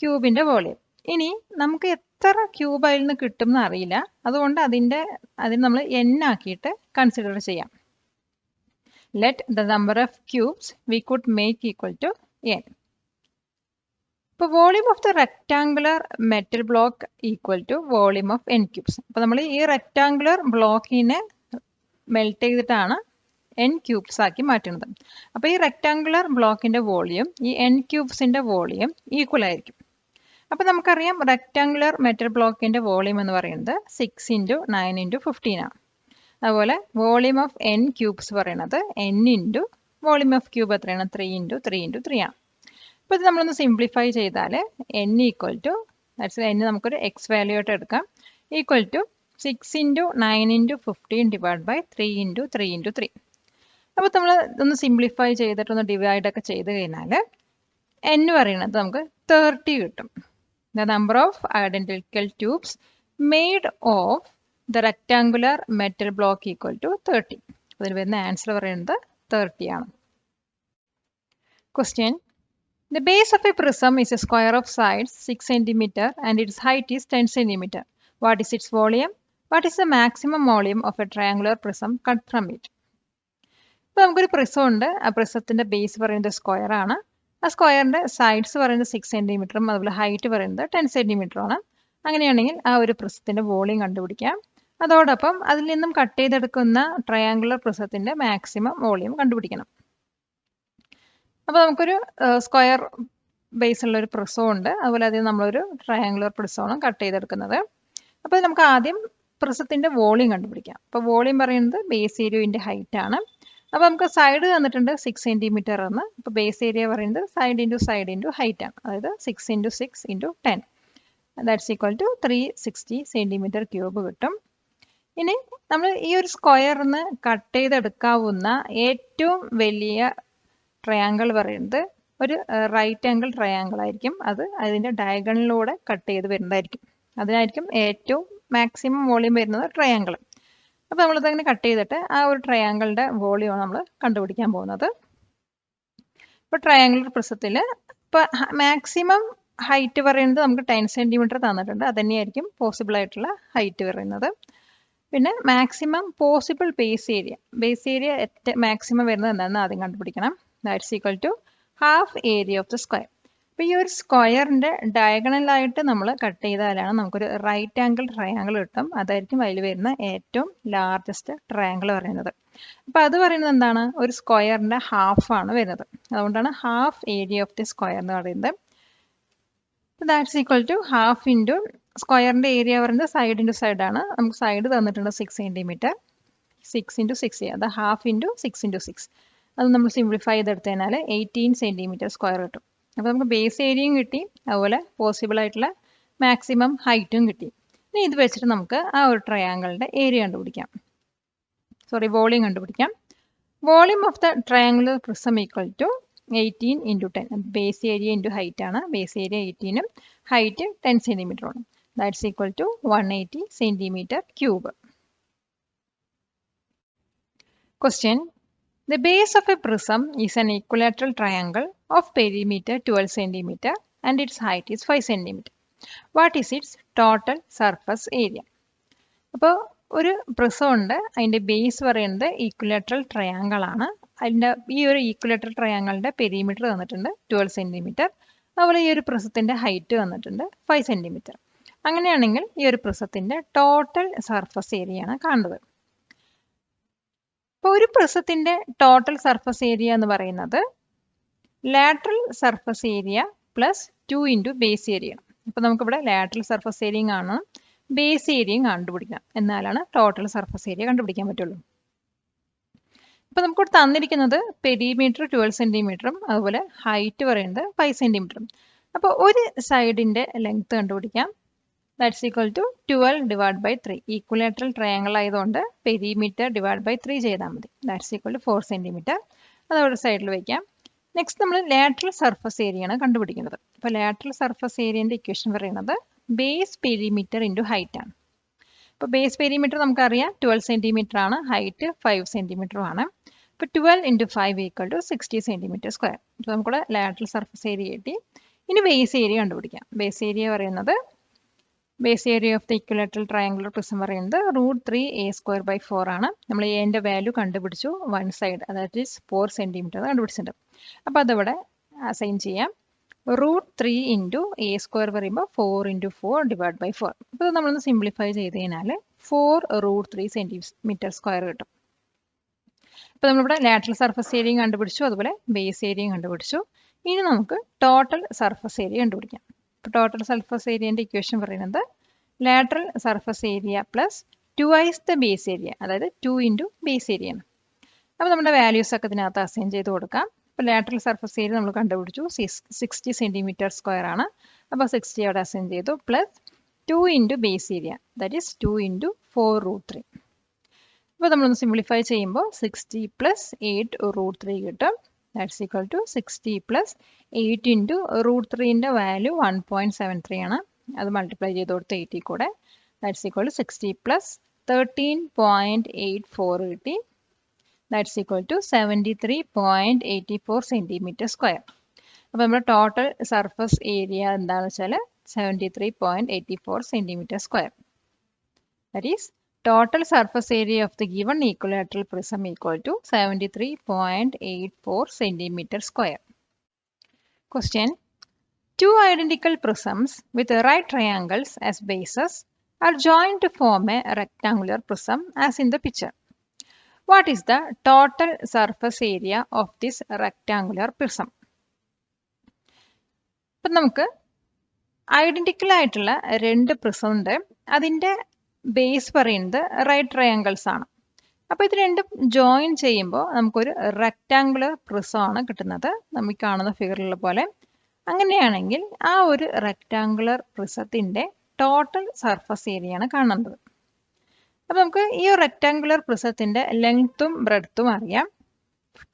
ക്യൂബിൻ്റെ വോളിയം. ഇനി നമുക്ക് എത്ര ക്യൂബ് അതിൽ നിന്ന് കിട്ടും എന്ന് അറിയില്ല. അതുകൊണ്ട് അതിന് നമ്മൾ n ആക്കിയിട്ട് കൺസിഡർ ചെയ്യാം. Let the number of cubes we could make equal to n. ഇപ്പോൾ volume of the rectangular metal block equal to volume of n cubes. അപ്പോൾ നമ്മൾ ഈ റെക്റ്റാങ്കുലർ ബ്ലോക്കിനെ മെൽറ്റ് ചെയ്തിട്ടാണ് n ക്യൂബ്സ് ആക്കി മാറ്റുന്നത്. അപ്പോൾ ഈ റെക്റ്റാങ്കുലർ ബ്ലോക്കിൻ്റെ വോളിയം ഈ n ക്യൂബ്സിൻ്റെ വോളിയം ഈക്വൽ ആയിരിക്കും. അപ്പോൾ നമുക്കറിയാം റെക്റ്റാങ്കുലർ മെറ്റൽ ബ്ലോക്കിൻ്റെ വോളിയം എന്ന് പറയുന്നത് 6 ഇൻറ്റു 9 ഇൻറ്റു 15 ആണ്. അതുപോലെ വോളിയം ഓഫ് n ക്യൂബ്സ് പറയുന്നത് n into volume of cube എത്രയാണ്? 3 ഇൻറ്റു 3 ഇൻറ്റു 3 ആണ്. അപ്പോൾ ഇത് നമ്മളൊന്ന് സിംപ്ലിഫൈ ചെയ്താൽ n ഈക്വൽ ടു n നമുക്കൊരു എക്സ് വാല്യൂ ആയിട്ട് എടുക്കാം. Equal to 6 into 9 into 15 divide by 3 into 3 into 3. അപ്പോൾ നമ്മൾ ഇതൊന്ന് സിംപ്ലിഫൈ ചെയ്തിട്ടൊന്ന് ഡിവൈഡ് ഒക്കെ ചെയ്ത് കഴിഞ്ഞാൽ n പറയുന്നത് നമുക്ക് 30 കിട്ടും. The number of identical tubes made of the rectangular metal block equal to 30. അതിന് വരുന്ന ആൻസർ പറയുന്നത് 30 ആണ്. Question: The base of a prism is a square of sides 6 cm and its height is 10 cm. What is its volume? What is the maximum volume of a triangular prism cut from it? ഇപ്പോൾ നമുക്കൊരു പ്രിസം ഉണ്ട്. ആ പ്രിസത്തിൻ്റെ ബേസ് പറയുന്നത് സ്ക്വയർ ആണ്. ആ സ്ക്വയറിൻ്റെ സൈഡ്സ് പറയുന്നത് 6 സെൻറ്റിമീറ്ററും അതുപോലെ ഹൈറ്റ് പറയുന്നത് 10 സെൻറ്റിമീറ്ററുമാണ്. അങ്ങനെയാണെങ്കിൽ ആ ഒരു പ്രിസത്തിൻ്റെ വോളിയം കണ്ടുപിടിക്കാം. അതോടൊപ്പം അതിൽ നിന്നും കട്ട് ചെയ്തെടുക്കുന്ന ട്രയാങ്കുലർ പ്രിസത്തിൻ്റെ മാക്സിമം വോളിയം കണ്ടുപിടിക്കണം. അപ്പോൾ നമുക്കൊരു സ്ക്വയർ ബേസ് ഉള്ള ഒരു പ്രിസം ഉണ്ട്. അതുപോലെ അതിൽ നമ്മളൊരു ട്രയാങ്കുലർ പ്രിസമാണ് കട്ട് ചെയ്തെടുക്കുന്നത്. അപ്പോൾ നമുക്ക് ആദ്യം പ്രിസത്തിൻ്റെ വോളിയം കണ്ടുപിടിക്കാം. അപ്പോൾ വോളിയം പറയുന്നത് ബേസ് ഏരിയൻ്റെ ഹൈറ്റ് ആണ്. അപ്പോൾ നമുക്ക് സൈഡ് തന്നിട്ടുണ്ട് 6 സെൻറ്റിമീറ്റർ എന്ന്. അപ്പോൾ ബേസ് ഏരിയ പറയുന്നത് സൈഡ് ഇൻറ്റു ഹൈറ്റ് ആണ്. അതായത് 6 into 6 into 10 that's equal to 360 centimetre cube കിട്ടും. ഇനി നമ്മൾ ഈ ഒരു സ്ക്വയറിന്ന് കട്ട് ചെയ്തെടുക്കാവുന്ന ഏറ്റവും വലിയ ട്രയാങ്കിൾ പറയുന്നത് ഒരു റൈറ്റ് ആംഗിൾ ട്രയാങ്കിൾ ആയിരിക്കും. അത് അതിൻ്റെ ഡയഗണലിലൂടെ കട്ട് ചെയ്ത് വരുന്നതായിരിക്കും. അതിനായിരിക്കും ഏറ്റവും മാക്സിമം വോളിയം വരുന്നത് ട്രയാങ്കിൾ. അപ്പോൾ നമ്മളതങ്ങനെ കട്ട് ചെയ്തിട്ട് ആ ഒരു ട്രയാങ്കിളിൻ്റെ വോളിയമാണ് നമ്മൾ കണ്ടുപിടിക്കാൻ പോകുന്നത്. ഇപ്പോൾ ട്രയാങ്കുലർ പ്രിസത്തിൽ ഇപ്പോൾ മാക്സിമം ഹൈറ്റ് പറയുന്നത് നമുക്ക് 10 സെൻറ്റിമീറ്റർ തന്നിട്ടുണ്ട്. അത് തന്നെയായിരിക്കും പോസിബിൾ ആയിട്ടുള്ള ഹൈറ്റ് പറയുന്നത്. പിന്നെ maximum possible base area maximum വരുന്നത് എന്താണെന്ന് ആദ്യം കണ്ടുപിടിക്കണം. That's equal to half area of the square. അപ്പോൾ ഈ ഒരു സ്ക്വയറിൻ്റെ ഡയഗണലായിട്ട് നമ്മൾ കട്ട് ചെയ്താലാണ് നമുക്കൊരു റൈറ്റ് ആംഗിൾ ട്രയാങ്കിൾ കിട്ടും. അതായിരിക്കും അതിൽ വരുന്ന ഏറ്റവും ലാർജസ്റ്റ് ട്രയാങ്കിൾ പറയുന്നത്. അപ്പോൾ അത് പറയുന്നത് എന്താണ്? ഒരു സ്ക്വയറിൻ്റെ ഹാഫാണ് വരുന്നത്. അതുകൊണ്ടാണ് half area of the square എന്ന് പറയുന്നത്. That's equal to half into സ്ക്വയറിൻ്റെ ഏരിയ പറയുന്നത് സൈഡ് ഇൻറ്റു സൈഡാണ്. നമുക്ക് സൈഡ് തന്നിട്ടുണ്ട് 6 സെൻറ്റിമീറ്റർ. 6 ഇൻറ്റു 6 അത് ഹാഫ് ഇൻറ്റു 6 ഇൻറ്റു 6. അത് നമ്മൾ സിംപ്ലിഫൈ ചെയ്തെടുത്തു കഴിഞ്ഞാൽ 18 സെൻറ്റിമീറ്റർ സ്ക്വയർ കിട്ടും. അപ്പോൾ നമുക്ക് ബേസ് ഏരിയയും കിട്ടി, അതുപോലെ പോസിബിൾ ആയിട്ടുള്ള മാക്സിമം ഹൈറ്റും കിട്ടി. ഇനി ഇത് വെച്ചിട്ട് നമുക്ക് ആ ഒരു ട്രയാങ്കിളിൻ്റെ ഏരിയ കണ്ടുപിടിക്കാം. വോളിയം കണ്ടുപിടിക്കാം. Volume of the triangular prism equal to 18 into 10. Base area into height ആണ്. ബേസ് ഏരിയ 18ഉം ഹൈറ്റ് 10 സെൻറ്റിമീറ്ററുമാണ്. That's equal to 180 centimetre cube. Question. The base of a prism is an equilateral triangle of perimeter 12 cm and its height is 5 cm. What is its total surface area? അപ്പോൾ ഒരു പ്രിസം ഉണ്ട്, അതിൻ്റെ ബേസ് പറയുന്നത് ഈക്വലാറ്ററൽ ട്രയാങ്കിൾ ആണ്. അതിൻ്റെ ഈ ഒരു ഈക്വലാറ്ററൽ ട്രയാങ്കിളിൻ്റെ പെരിമീറ്റർ തന്നിട്ടുണ്ട് 12 സെൻറ്റിമീറ്റർ. അതുപോലെ ഈ ഒരു പ്രിസത്തിൻ്റെ ഹൈറ്റ് തന്നിട്ടുണ്ട് 5 സെൻറ്റിമീറ്റർ. അങ്ങനെയാണെങ്കിൽ ഈ ഒരു പ്രിസത്തിൻ്റെ ടോട്ടൽ സർഫസ് ഏരിയ ആണ് കാണുന്നത്. അപ്പോൾ ഒരു പ്രിസത്തിൻ്റെ ടോട്ടൽ സർഫസ് ഏരിയ എന്ന് പറയുന്നത് lateral surface area plus 2 into base area. അപ്പോൾ നമുക്കിവിടെ ലാറ്ററൽ സർഫസ് ഏരിയയും കാണണം, ബേസ് ഏരിയയും കണ്ടുപിടിക്കണം. എന്നാലാണ് ടോട്ടൽ സർഫസ് ഏരിയ കണ്ടുപിടിക്കാൻ പറ്റുള്ളൂ. ഇപ്പോൾ നമുക്ക് തന്നിരിക്കുന്നത് പെരിമീറ്റർ 12 സെൻറ്റിമീറ്ററും അതുപോലെ ഹൈറ്റ് പറയുന്നത് 5 സെൻറ്റിമീറ്ററും. അപ്പോൾ ഒരു സൈഡിൻ്റെ ലെങ്ത് കണ്ടുപിടിക്കാം. That's equal to 12 divide by 3. Equilateral triangle ആയതുകൊണ്ട് പെരിമീറ്റർ ഡിവൈഡ് ബൈ 3 ചെയ്താൽ മതി. That's equal to 4 centimetre. അത് ഒരു സൈഡിൽ വയ്ക്കാം. നെക്സ്റ്റ് നമ്മൾ ലാറ്ററൽ സർഫസ് ഏരിയ ആണ് കണ്ടുപിടിക്കുന്നത്. അപ്പോൾ ലാറ്ററൽ സർഫസ് ഏരിയൻ്റെ ഇക്വേഷൻ പറയുന്നത് ബേസ് പെരിമീറ്റർ ഇൻറ്റു ഹൈറ്റ് ആണ്. അപ്പോൾ ബേസ് പെരിമീറ്റർ നമുക്കറിയാം 12 സെൻറ്റിമീറ്റർ ആണ്, ഹൈറ്റ് 5 സെൻറ്റിമീറ്ററും ആണ്. അപ്പോൾ 12 into 5 equal to 60 centimetre square. അപ്പോൾ നമുക്കിവിടെ ലാറ്ററൽ സർഫസ് ഏരിയ കിട്ടി. ഇനി ബേസ് ഏരിയ കണ്ടുപിടിക്കാം. ബേസ് ഏരിയ പറയുന്നത് base area of the equilateral triangular prism പറയുന്നത് √3a² by 4 ആണ്. നമ്മൾ എൻ്റെ വാല്യൂ കണ്ടുപിടിച്ചു, വൺ സൈഡ് അതായത് 4 സെൻറ്റിമീറ്റർ കണ്ടുപിടിച്ചിട്ടുണ്ട്. അപ്പോൾ അതവിടെ അസൈൻ ചെയ്യാം. √3 ഇൻറ്റു a² പറയുമ്പോൾ 4 ഇൻറ്റു 4 ഡിവൈഡ് ബൈ 4. അപ്പോൾ നമ്മളൊന്ന് സിംപ്ലിഫൈ ചെയ്ത് കഴിഞ്ഞാൽ 4√3 സെൻറ്റിമീറ്റർ സ്ക്വയർ കിട്ടും. അപ്പോൾ നമ്മളിവിടെ ലാറ്ററൽ സർഫസ് ഏരിയയും കണ്ടുപിടിച്ചു, അതുപോലെ ബേസ് ഏരിയയും കണ്ടുപിടിച്ചു. ഇനി നമുക്ക് ടോട്ടൽ സർഫസ് ഏരിയ കണ്ടുപിടിക്കാം. അപ്പോൾ ടോട്ടൽ സർഫസ് ഏരിയൻ്റെ ഇക്വേഷൻ പറയുന്നത് lateral surface area plus 2 the base area, അതായത് 2 ഇൻറ്റു ബേസ് ഏരിയ ആണ്. അപ്പോൾ നമ്മുടെ വാല്യൂസ് ഒക്കെ ഇതിനകത്ത് അസൈൻ ചെയ്ത് കൊടുക്കാം. അപ്പോൾ ലാറ്ററൽ സർഫസ് ഏരിയ നമ്മൾ കണ്ടുപിടിച്ചു 60 സെൻറ്റിമീറ്റർ സ്ക്വയർ ആണ്. അപ്പോൾ 60 അവിടെ അസൈൻ ചെയ്തു, plus 2 into base area, that is 2 into 4√3. അപ്പോൾ നമ്മളൊന്ന് സിംപ്ലിഫൈ ചെയ്യുമ്പോൾ 60 പ്ലസ് 8√3 കിട്ടും. That's equal to 60 plus 8 into √3ൻ്റെ വാല്യൂ 1.73 ആണ്. അത് മൾട്ടിപ്ലൈ ചെയ്ത് കൊടുത്ത് 80 കൂടെ, ദാറ്റ്സ് ഈക്വൽ ടു 60 പ്ലസ് 13.84 കിട്ടി. That's equal to 73.84 centimetre square. അപ്പോൾ നമ്മുടെ ടോട്ടൽ സർഫസ് ഏരിയ എന്താണെന്ന് വെച്ചാൽ 73.84 centimetre square. That is total surface area of the given equilateral prism equal to 73.84 centimeter square. Question. Two identical prisms with right triangles as bases are joined to form a rectangular prism as in the picture. What is the total surface area of this rectangular prism? അപ്പോൾ നമുക്ക് ഐഡൻറ്റിക്കൽ ആയിട്ടുള്ള രണ്ട് പ്രിസം ഉണ്ട്. അതിൻ്റെ ബേസ് പറയുന്നത് റൈറ്റ് ട്രയാങ്കിൾസ് ആണ്. അപ്പോൾ ഇത് രണ്ടും ജോയിൻ ചെയ്യുമ്പോൾ നമുക്കൊരു റെക്റ്റാങ്കുലർ പ്രിസം ആണ് കിട്ടുന്നത്, നമുക്ക് കാണുന്ന ഫിഗറിലുള്ള പോലെ. അങ്ങനെയാണെങ്കിൽ ആ ഒരു റെക്റ്റാങ്കുലർ പ്രിസത്തിൻ്റെ ടോട്ടൽ സർഫസ് ഏരിയ ആണ് കാണുന്നത്. അപ്പോൾ നമുക്ക് ഈ ഒരു റെക്ടാങ്കുലർ പ്രിസത്തിൻ്റെ ലെങ്ത്തും ബ്രെഡ്ത്തും അറിയാം.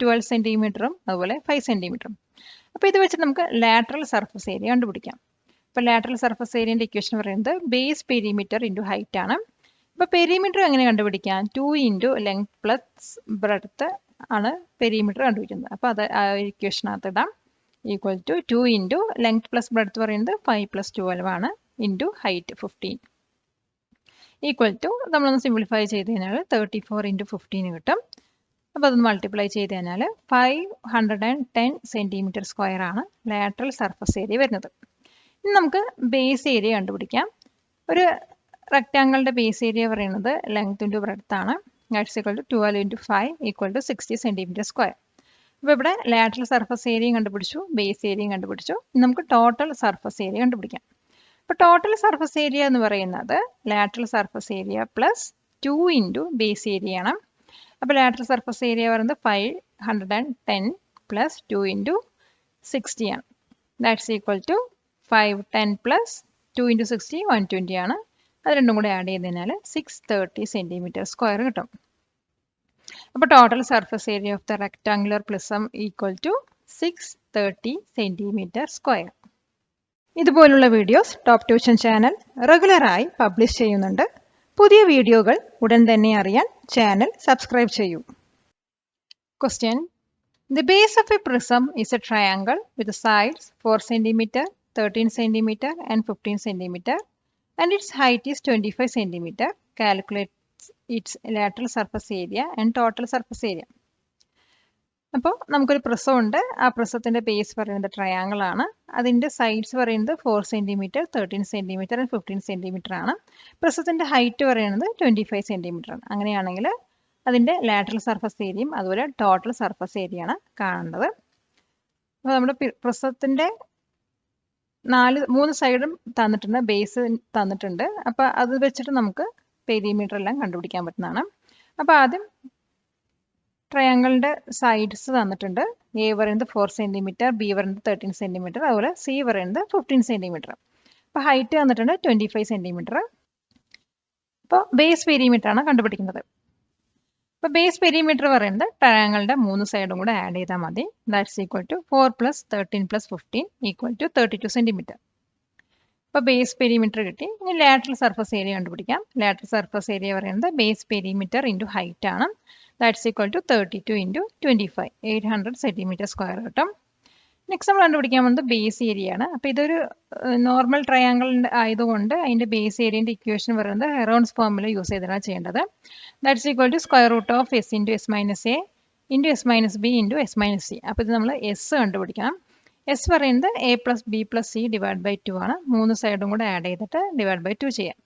12 സെൻറ്റിമീറ്ററും അതുപോലെ 5 സെൻറ്റിമീറ്ററും. അപ്പോൾ ഇത് വെച്ച് നമുക്ക് ലാറ്ററൽ സർഫസ് ഏരിയ കണ്ടുപിടിക്കാം. അപ്പോൾ ലാറ്ററൽ സർഫസ് ഏരിയൻ്റെ ഇക്വേഷൻ പറയുന്നത് ബേസ് പെരിമീറ്റർ ഇൻറ്റു ഹൈറ്റ് ആണ്. അപ്പോൾ പെരിമീറ്റർ എങ്ങനെ കണ്ടുപിടിക്കാം? 2 ഇൻറ്റു ലെങ്ത് പ്ലസ് ബ്രെഡ്ത്ത് ആണ് പെരിമീറ്റർ കണ്ടുപിടിക്കുന്നത്. അപ്പോൾ അത് ആ ഇക്വേഷനകത്ത് ഇടാം. Equal to 2 into length plus breadth പറയുന്നത് 5 + 12 ആണ് ഇൻറ്റു ഹൈറ്റ് 15. ഈക്വൽ ടു നമ്മളൊന്ന് സിംപ്ലിഫൈ ചെയ്ത് കഴിഞ്ഞാൽ 34 ഇൻറ്റു 15 കിട്ടും. അപ്പോൾ അതൊന്ന് മൾട്ടിപ്ലൈ ചെയ്ത് കഴിഞ്ഞാൽ 510 സെൻറ്റിമീറ്റർ സ്ക്വയർ ആണ് ലാറ്ററൽ സർഫസ് ഏരിയ വരുന്നത്. ഇനി നമുക്ക് ബേസ് ഏരിയ കണ്ടുപിടിക്കാം. ഒരു റെക്റ്റാങ്കിളിൻ്റെ ബേസ് ഏരിയ പറയുന്നത് ലെങ്ത് ഇൻറ്റു ബ്രെഡ്ത്ത് ആണ്. That's equal to 12 into 5 equal to 60 centimetre square. അപ്പോൾ ഇവിടെ ലാറ്ററൽ സർഫസ് ഏരിയയും കണ്ടുപിടിച്ചു, ബേസ് ഏരിയയും കണ്ടുപിടിച്ചു. ഇനി നമുക്ക് ടോട്ടൽ സർഫസ് ഏരിയ കണ്ടുപിടിക്കാം. അപ്പോൾ ടോട്ടൽ സർഫസ് ഏരിയ എന്ന് പറയുന്നത് lateral surface area plus 2 into base area ആണ്. അപ്പോൾ ലാറ്ററൽ സർഫസ് ഏരിയ പറയുന്നത് 510 പ്ലസ് 2 ഇൻറ്റു 60 ആണ്. That's equal to 510 plus 2 into 60 120 ആണ്. അത് രണ്ടും കൂടെ ആഡ് ചെയ്ത് കഴിഞ്ഞാൽ 630 സെൻറ്റിമീറ്റർ സ്ക്വയർ കിട്ടും. അപ്പോൾ total surface area of the rectangular prism equal to 630 centimetre square. ഇതുപോലുള്ള വീഡിയോസ് ടോപ്പ് ട്യൂഷൻ ചാനൽ റെഗുലറായി പബ്ലിഷ് ചെയ്യുന്നുണ്ട്. പുതിയ വീഡിയോകൾ ഉടൻ തന്നെ അറിയാൻ ചാനൽ സബ്സ്ക്രൈബ് ചെയ്യൂ. Question: The base of a prism is a triangle with sides 4 cm, 13 cm and 15 cm and its height is 25 cm. Calculate its lateral surface area and total surface area. അപ്പോൾ നമുക്കൊരു പ്രിസം ഉണ്ട്. ആ പ്രിസത്തിൻ്റെ ബേസ് പറയുന്നത് ട്രയാങ്കിൾ ആണ്. അതിൻ്റെ സൈഡ്സ് പറയുന്നത് 4 cm, 13 cm and 15 cm ആണ്. പ്രിസത്തിൻ്റെ ഹൈറ്റ് പറയുന്നത് 25 cm ആണ്. അങ്ങനെയാണെങ്കിൽ അതിൻ്റെ ലാറ്ററൽ സർഫസ് ഏരിയയും അതുപോലെ ടോട്ടൽ സർഫസ് ഏരിയ ആണ് കാണേണ്ടത്. അപ്പോൾ നമ്മുടെ പ്രിസത്തിൻ്റെ 3 സൈഡും തന്നിട്ടുണ്ട്, ബേസ് തന്നിട്ടുണ്ട്. അപ്പോൾ അത് വെച്ചിട്ട് നമുക്ക് പെരിമീറ്റർ എല്ലാം കണ്ടുപിടിക്കാൻ പറ്റുന്നതാണ്. അപ്പോൾ ആദ്യം ട്രയാങ്കിളിൻ്റെ സൈഡ്സ് തന്നിട്ടുണ്ട്. എ പറയുന്നത് 4 cm, ബി പറയുന്നത് 13 cm, അതുപോലെ സി പറയുന്നത് 15 cm. അപ്പോൾ ഹൈറ്റ് തന്നിട്ടുണ്ട് 25 cm. അപ്പോൾ ബേസ് പെരിമീറ്റർ ആണ് കണ്ടുപിടിക്കുന്നത്. അപ്പോൾ ബേസ് പെരിമീറ്റർ പറയുന്നത് ട്രയാങ്കിളിൻ്റെ 3 സൈഡും കൂടെ ആഡ് ചെയ്താൽ മതി. That's equal to 4 + 13 + 15 equal to 32 cm. അപ്പോൾ ബേസ് പെരിമീറ്റർ കിട്ടി. ഇനി ലാറ്ററൽ സർഫസ് ഏരിയ കണ്ടുപിടിക്കാം. ലാറ്ററൽ സർഫസ് ഏരിയ പറയുന്നത് ബേസ് പെരിമീറ്റർ ഇൻറ്റു ഹൈറ്റ് ആണ്. That's equal to 32 into 25 800 centimetre square കിട്ടും. നെക്സ്റ്റ് നമ്മൾ കണ്ടുപിടിക്കാൻ പോകുന്നത് ബേസ് ഏരിയ ആണ്. അപ്പോൾ ഇതൊരു നോർമൽ ട്രയാങ്കിൾ ആയതുകൊണ്ട് അതിൻ്റെ ബേസ് ഏരിയൻ്റെ ഇക്വേഷൻ പറയുന്നത് ഹെറോൺസ് ഫോർമുല യൂസ് ചെയ്തിട്ടാണ് ചെയ്യേണ്ടത്. That's equal to square root of S into S minus A into S minus B into S minus C. അപ്പോൾ ഇത് നമ്മൾ എസ് കണ്ടുപിടിക്കണം. എസ് പറയുന്നത് A plus B plus C divide by 2 ആണ്. 3 സൈഡും കൂടെ ആഡ് ചെയ്തിട്ട് ഡിവൈഡ് ബൈ 2 ചെയ്യാം.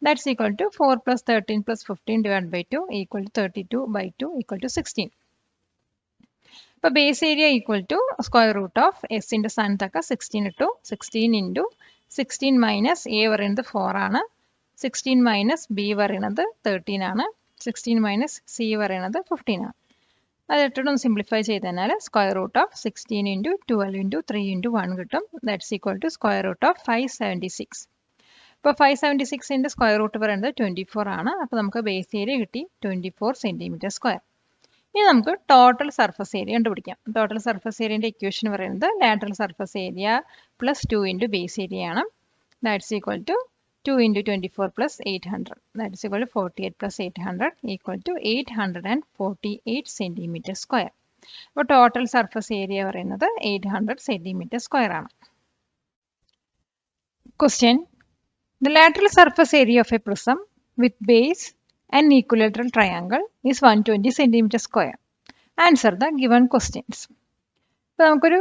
That's equal to 4 + 13 + 15 divide by 2 equal to 32 by 2 equal to 16. അപ്പോൾ base area equal to square root of എസിൻ്റെ സ്ഥാനത്തൊക്കെ 16 ഇട്ടു. 16 ഇൻറ്റു 16 മൈനസ് എ പറയുന്നത് 4 ആണ്. 16 മൈനസ് ബി പറയുന്നത് 13 ആണ്. 16 മൈനസ് സി പറയുന്നത് 15 ആണ്. അത് ഇട്ടിട്ടൊന്ന് സിംപ്ലിഫൈ ചെയ്ത് കഴിഞ്ഞാൽ square root of 16 into 12 into 3 into 1 കിട്ടും. That's equal to square root of 576. ഇപ്പോൾ 576ൻ്റെ സ്ക്വയർ റൂട്ട് പറയുന്നത് 24 ആണ്. അപ്പോൾ നമുക്ക് ബേസ് ഏരിയ കിട്ടി 24 സെൻറ്റിമീറ്റർ സ്ക്വയർ. ഇനി നമുക്ക് ടോട്ടൽ സർഫസ് ഏരിയ കണ്ടുപിടിക്കാം. ടോട്ടൽ സർഫസ് ഏരിയൻ്റെ ഇക്വേഷൻ പറയുന്നത് lateral surface area plus 2 into base area ആണ്. That's equal to 2 into 24 plus 800. That's equal to 48 plus 800 equal to 848 centimetre square. അപ്പോൾ ടോട്ടൽ സർഫസ് ഏരിയ പറയുന്നത് 800 സെൻറ്റിമീറ്റർ സ്ക്വയർ ആണ്. Question: The lateral surface area of a prism with base and equilateral triangle is 120 cm square. Answer the given questions. ഇപ്പോൾ നമുക്കൊരു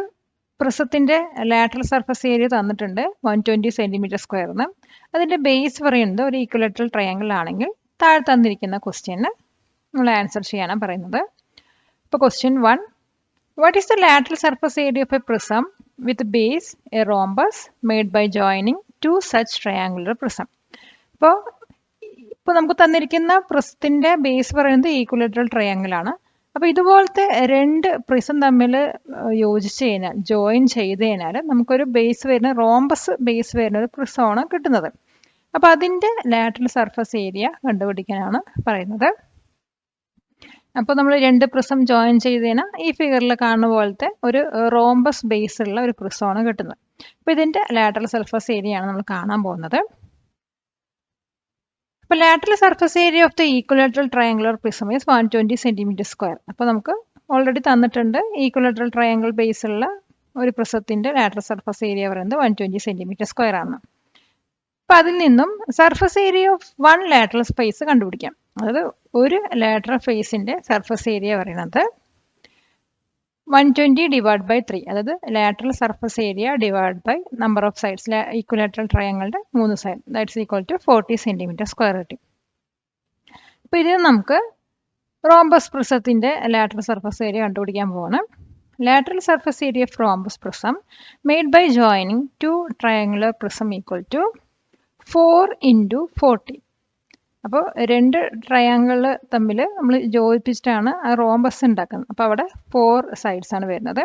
പ്രിസത്തിൻ്റെ ലാറ്ററൽ സർഫസ് ഏരിയ തന്നിട്ടുണ്ട് 120 സെൻറ്റിമീറ്റർ സ്ക്വയറിന്. അതിൻ്റെ ബേസ് പറയുന്നത് ഒരു ഈക്വലേറ്ററൽ ട്രയാങ്കിൾ ആണെങ്കിൽ താഴെ തന്നിരിക്കുന്ന ക്വസ്റ്റ്യന് നമ്മൾ ആൻസർ ചെയ്യാനാണ് പറയുന്നത്. ഇപ്പോൾ question 1: What is the lateral surface area of a prism with base a rhombus made by joining two such triangular prism? ഇപ്പോൾ നമുക്ക് തന്നിരിക്കുന്ന പ്രിസത്തിൻ്റെ ബേസ് പറയുന്നത് ഈക്വലേറ്ററൽ ട്രയാങ്കിൾ ആണ്. അപ്പോൾ ഇതുപോലത്തെ രണ്ട് പ്രിസം തമ്മിൽ യോജിച്ച് കഴിഞ്ഞാൽ, ജോയിൻ ചെയ്ത് കഴിഞ്ഞാൽ നമുക്കൊരു ബേസ് വരുന്ന റോംബസ് ബേസ് വരുന്ന ഒരു പ്രിസമാണ് കിട്ടുന്നത്. അപ്പോൾ അതിൻ്റെ ലാറ്ററൽ സർഫസ് ഏരിയ കണ്ടുപിടിക്കാനാണ് പറയുന്നത്. അപ്പോൾ നമ്മൾ രണ്ട് പ്രിസം ജോയിൻ ചെയ്തതിന് ഈ ഫിഗറിൽ കാണുന്ന പോലത്തെ ഒരു റോംബസ് ബേസ് ഉള്ള ഒരു പ്രിസമാണ് കിട്ടുന്നത്. അപ്പോൾ ഇതിൻ്റെ ലാറ്ററൽ സർഫസ് ഏരിയ ആണ് നമ്മൾ കാണാൻ പോകുന്നത്. അപ്പോൾ lateral surface area of the equilateral triangular prism is 120 centimetre square. അപ്പോൾ നമുക്ക് ഓൾറെഡി തന്നിട്ടുണ്ട് ഈക്വലാറ്ററൽ ട്രയാങ്കിൾ ബേസ് ഉള്ള ഒരു പ്രിസത്തിൻ്റെ ലാറ്ററൽ സർഫസ് ഏരിയ പറയുന്നത് 120 സെൻറ്റിമീറ്റർ സ്ക്വയർ ആണ്. അപ്പോൾ അതിൽ നിന്നും surface area of one lateral space കണ്ടുപിടിക്കാം. അതായത് ഒരു ലാറ്ററൽ ഫേസിൻ്റെ സർഫസ് ഏരിയ പറയുന്നത് 120 ഡിവൈഡ് ബൈ 3, അതായത് lateral surface area divide by number of sides, equilateral ട്രയാങ്കിളുടെ 3 side, that's equal to 40 centimetre square കിട്ടി. അപ്പോൾ ഇതിന് നമുക്ക് റോംബസ് പ്രിസത്തിൻ്റെ ലാറ്ററൽ സർഫസ് ഏരിയ കണ്ടുപിടിക്കാൻ പോകണം. Lateral surface area of rhombus prism made by joining two triangular prism equal to 4 into 40. അപ്പോൾ രണ്ട് ട്രയാങ്കിൾ തമ്മിൽ നമ്മൾ യോജിപ്പിച്ചിട്ടാണ് ആ റോംബസ് ഉണ്ടാക്കുന്നത്. അപ്പോൾ അവിടെ 4 സൈഡ്സ് ആണ് വരുന്നത്.